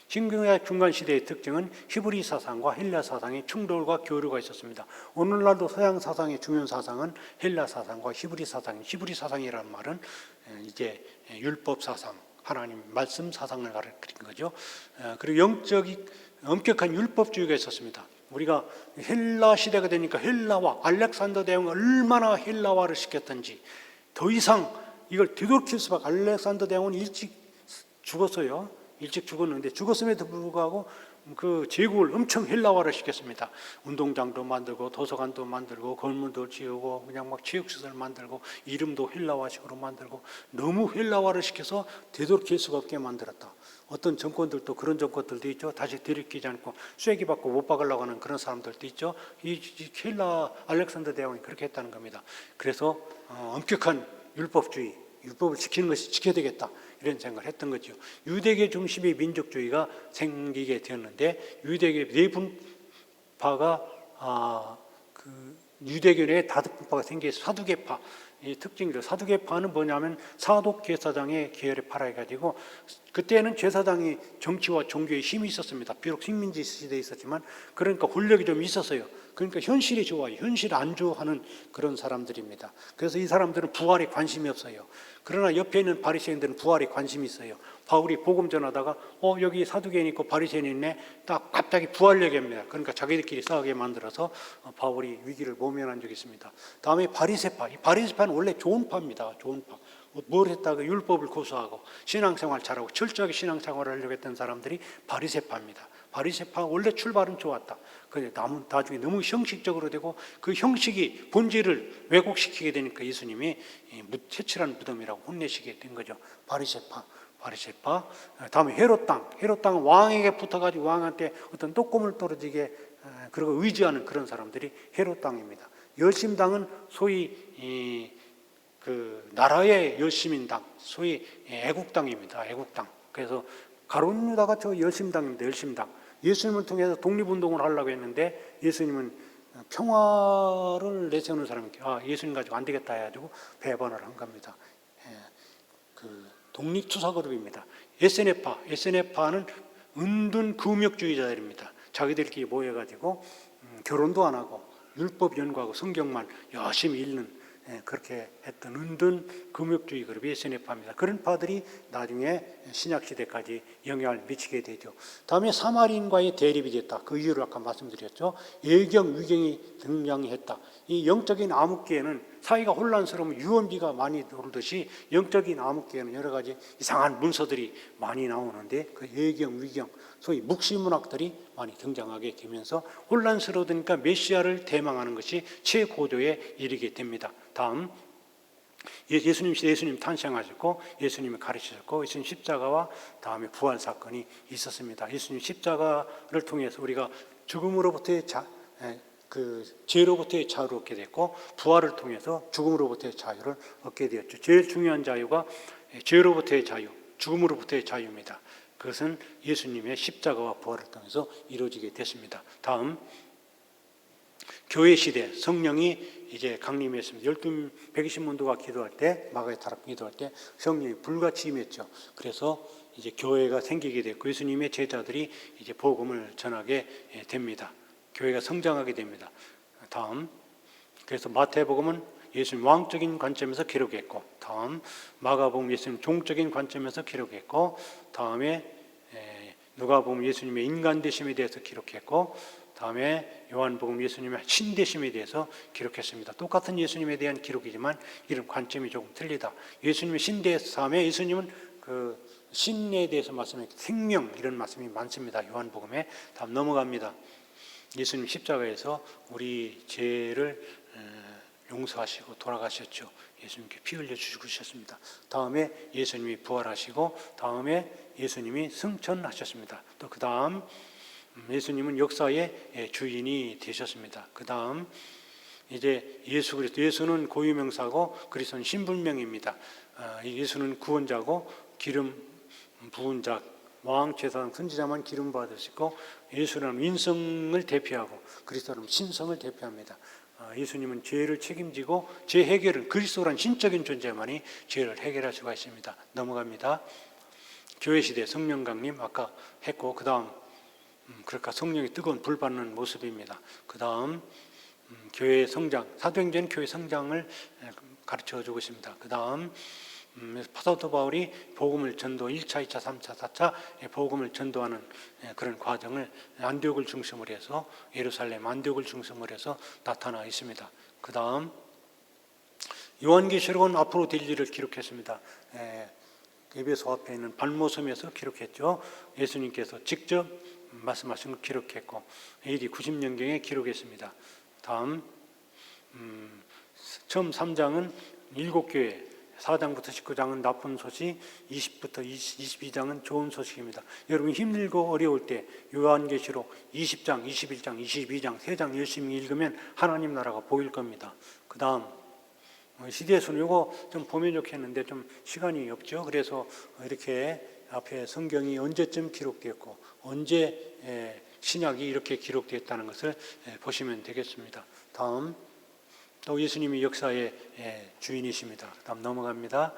신구약 중간 시대의 특징은 히브리 사상과 헬라 사상의 충돌과 교류가 있었습니다. 오늘날도 서양 사상의 중요한 사상은 헬라 사상과 히브리 사상. 히브리 사상이라는 말은 이제 율법 사상, 하나님 말씀 사상을 가리키는 거죠. 그리고 엄격한 율법주의가 있었습니다. 우리가 헬라 시대가 되니까 헬라화, 알렉산더 대왕이 얼마나 헬라화를 시켰던지 더 이상 이걸 되돌킬 수밖에. 알렉산더 대왕은 일찍 죽었어요. 일찍 죽었는데 죽었음에도 불구하고 그 제국을 엄청 헬라화를 시켰습니다. 운동장도 만들고 도서관도 만들고 건물도 지으고 그냥 막 체육시설 만들고 이름도 헬라화식으로 만들고 너무 헬라화를 시켜서 되돌킬 수가 없게 만들었다. 어떤 정권들도 그런 정권들도 있죠. 다시 되돌리지 않고 쐐기 받고 못 박으려고 하는 그런 사람들도 있죠. 이 헬라 알렉산더 대왕이 그렇게 했다는 겁니다. 그래서 엄격한 율법주의, 율법을 지키는 것이 지켜야 되겠다. 이런 생각을 했던 거죠. 유대계 중심의 민족주의가 생기게 되었는데 유대계 네분파가 유대교 내에 다분파가 생겨서 사두개파 이 특징이죠. 사두개파는 뭐냐면 사독 제사장의 계열에 팔아가지고 그때는 제사장이 정치와 종교에 힘이 있었습니다. 비록 식민지 시대에 있었지만 그러니까 권력이 좀 있었어요. 그러니까 현실이 좋아요. 현실 안주하는 그런 사람들입니다. 그래서 이 사람들은 부활에 관심이 없어요. 그러나 옆에 있는 바리새인들은 부활에 관심이 있어요. 바울이 복음 전하다가 여기 사두개인 있고 바리새인 있네. 딱 갑자기 부활 얘기합니다. 그러니까 자기들끼리 싸우게 만들어서 바울이 위기를 모면한 적이 있습니다. 다음에 바리새파. 이 바리새파는 원래 좋은 파입니다. 좋은 파. 뭘 했다가 율법을 고수하고 신앙생활 잘하고 철저하게 신앙생활을 하려고 했던 사람들이 바리새파입니다. 바리새파 원래 출발은 좋았다. 그런데 나중에 너무 형식적으로 되고 그 형식이 본질을 왜곡시키게 되니까 예수님이 채칠한 무덤이라고 혼내시게 된 거죠. 바리새파. 다음에 헤롯 땅. 헤롯 땅은 왕에게 붙어가지고 왕한테 어떤 떡고물 떨어지게 그리고 의지하는 그런 사람들이 헤롯 땅입니다. 열심당은 소위 그 나라의 열심인당, 소위 애국당입니다. 애국당. 그래서 가룟 유다가 저 열심당입니다. 열심당. 예수님을 통해서 독립운동을 하려고 했는데 예수님은 평화를 내세우는 사람이 예수님 가지고 안 되겠다 해가지고 배반을 한 겁니다. 그 독립투사 그룹입니다. SNF파는 은둔 금욕주의자들입니다. 자기들끼리 모여가지고 결혼도 안 하고 율법 연구하고 성경만 열심히 읽는 그렇게 했던 은둔 금욕주의 그룹이 SNF파입니다. 그런 파들이 나중에 신약시대까지 영향을 미치게 되죠. 다음에 사마리인과의 대립이 됐다. 그 이유를 아까 말씀드렸죠. 예경, 위경이 등장했다. 이 영적인 암흑기에는 사회가 혼란스러우면 유언비가 많이 오르듯이 영적인 암흑기에는 여러 가지 이상한 문서들이 많이 나오는데 그 예경, 위경, 소위 묵시문학들이 많이 등장하게 되면서 혼란스러우니까 메시아를 대망하는 것이 최고조에 이르게 됩니다. 다음 예수님 탄생하셨고 예수님이 가르치셨고 예수님 십자가와 다음에 부활 사건이 있었습니다. 예수님 십자가를 통해서 우리가 죽음으로부터의 죄로부터의 자유를 얻게 됐고 부활을 통해서 죽음으로부터의 자유를 얻게 되었죠. 제일 중요한 자유가 죄로부터의 자유, 죽음으로부터의 자유입니다. 그것은 예수님의 십자가와 부활을 통해서 이루어지게 됐습니다. 다음 교회 시대 성령이 이제 강림했습니다. 120문도가 기도할 때 마가의 타락 기도할 때 성령이 불같이 임했죠. 그래서 이제 교회가 생기게 됐고 예수님의 제자들이 이제 복음을 전하게 됩니다. 교회가 성장하게 됩니다. 다음 그래서 마태복음은 예수님 왕적인 관점에서 기록했고 다음 마가복음 예수님 종적인 관점에서 기록했고 다음에 누가복음 예수님의 인간되심에 대해서 기록했고 다음에 요한복음 예수님의 신되심에 대해서 기록했습니다. 똑같은 예수님에 대한 기록이지만 이런 관점이 조금 틀리다. 예수님의 신대사함에 예수님은 그 신에 대해서 말씀했고 생명 이런 말씀이 많습니다. 요한복음에. 다음 넘어갑니다. 예수님 십자가에서 우리 죄를 용서하시고 돌아가셨죠. 예수님께 피 흘려 죽으셨습니다. 다음에 예수님이 부활하시고 다음에 예수님이 승천하셨습니다. 또 그 다음 예수님은 역사의 주인이 되셨습니다. 그 다음 이제 예수 그리스도, 예수는 고유명사고 그리스도는 신분명입니다. 예수는 구원자고 기름 부은 자, 왕, 제사장, 선지자만 기름 받으시고 예수는 윈성을 대표하고 그리스도는 신성을 대표합니다. 예수님은 죄를 책임지고 죄 해결은 그리스도란 신적인 존재만이 죄를 해결할 수가 있습니다. 넘어갑니다. 교회 시대 성령 강림 아까 했고 그 다음 그러니까 성령이 뜨거운 불 받는 모습입니다. 그 다음 교회 성장, 사도행전 교회 성장을 가르쳐 주고 있습니다. 그 다음 사도 바울이 복음을 전도 1차, 2차, 3차, 4차 복음을 전도하는 그런 과정을 안디옥을 중심으로 해서 예루살렘 안디옥을 중심으로 해서 나타나 있습니다. 그 다음 요한계시록은 앞으로 될 일을 기록했습니다. 에베소 앞에 있는 발모섬에서 기록했죠. 예수님께서 직접 말씀하신 걸 기록했고 AD 90년경에 기록했습니다. 다음 처음 3장은 7교회, 4장부터 19장은 나쁜 소식, 20부터 22장은 좋은 소식입니다. 여러분 힘들고 어려울 때 요한계시록 20장, 21장, 22장 3장 열심히 읽으면 하나님 나라가 보일 겁니다. 그 다음 시대에서는 이거 좀 보면 좋겠는데 좀 시간이 없죠. 그래서 이렇게 앞에 성경이 언제쯤 기록되었고 언제 신약이 이렇게 기록되었다는 것을 보시면 되겠습니다. 다음 또 예수님이 역사의 주인이십니다. 다음 넘어갑니다.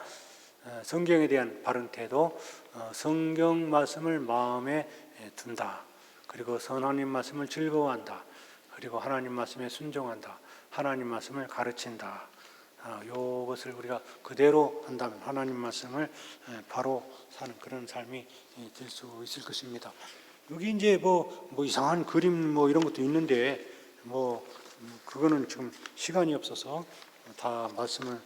성경에 대한 바른 태도, 성경 말씀을 마음에 둔다. 그리고 하나님 말씀을 즐거워한다. 그리고 하나님 말씀에 순종한다. 하나님 말씀을 가르친다. 이것을 우리가 그대로 한다면 하나님 말씀을 바로 사는 그런 삶이 될 수 있을 것입니다. 여기 이제 뭐 이상한 그림 이런 것도 있는데 그거는 지금 시간이 없어서 다 말씀을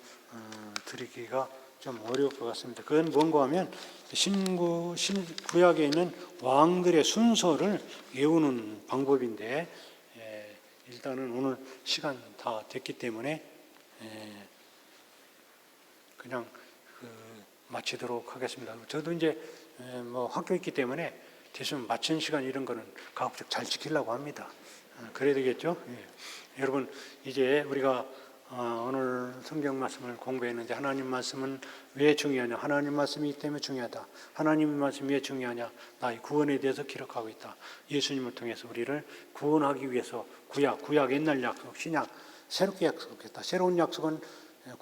드리기가 좀 어려울 것 같습니다. 그건 뭔가 하면 신구약에 있는 왕들의 순서를 외우는 방법인데 일단은 오늘 시간 다 됐기 때문에 그냥 마치도록 하겠습니다. 저도 이제 학교 있기 때문에 대충 맞춘 시간 이런 거는 가급적 잘 지키려고 합니다. 그래야 되겠죠? 여러분 이제 우리가 오늘 성경 말씀을 공부했는데 하나님 말씀은 왜 중요하냐? 하나님 말씀이 있기 때문에 중요하다. 하나님 말씀이 왜 중요하냐? 나의 구원에 대해서 기록하고 있다. 예수님을 통해서 우리를 구원하기 위해서 구약 옛날 약속, 신약 새롭게 약속했다. 새로운 약속은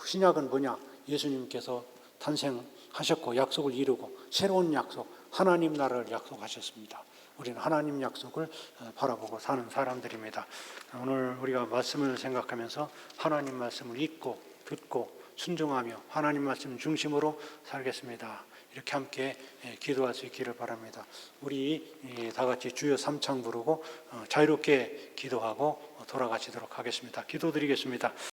신약은 뭐냐? 예수님께서 탄생하셨고 약속을 이루고 새로운 약속, 하나님 나라를 약속하셨습니다. 우리는 하나님 약속을 바라보고 사는 사람들입니다. 오늘 우리가 말씀을 생각하면서 하나님 말씀을 읽고 듣고 순종하며 하나님 말씀 중심으로 살겠습니다. 이렇게 함께 기도할 수 있기를 바랍니다. 우리 다 같이 주여 삼창 부르고 자유롭게 기도하고 돌아가시도록 하겠습니다. 기도드리겠습니다.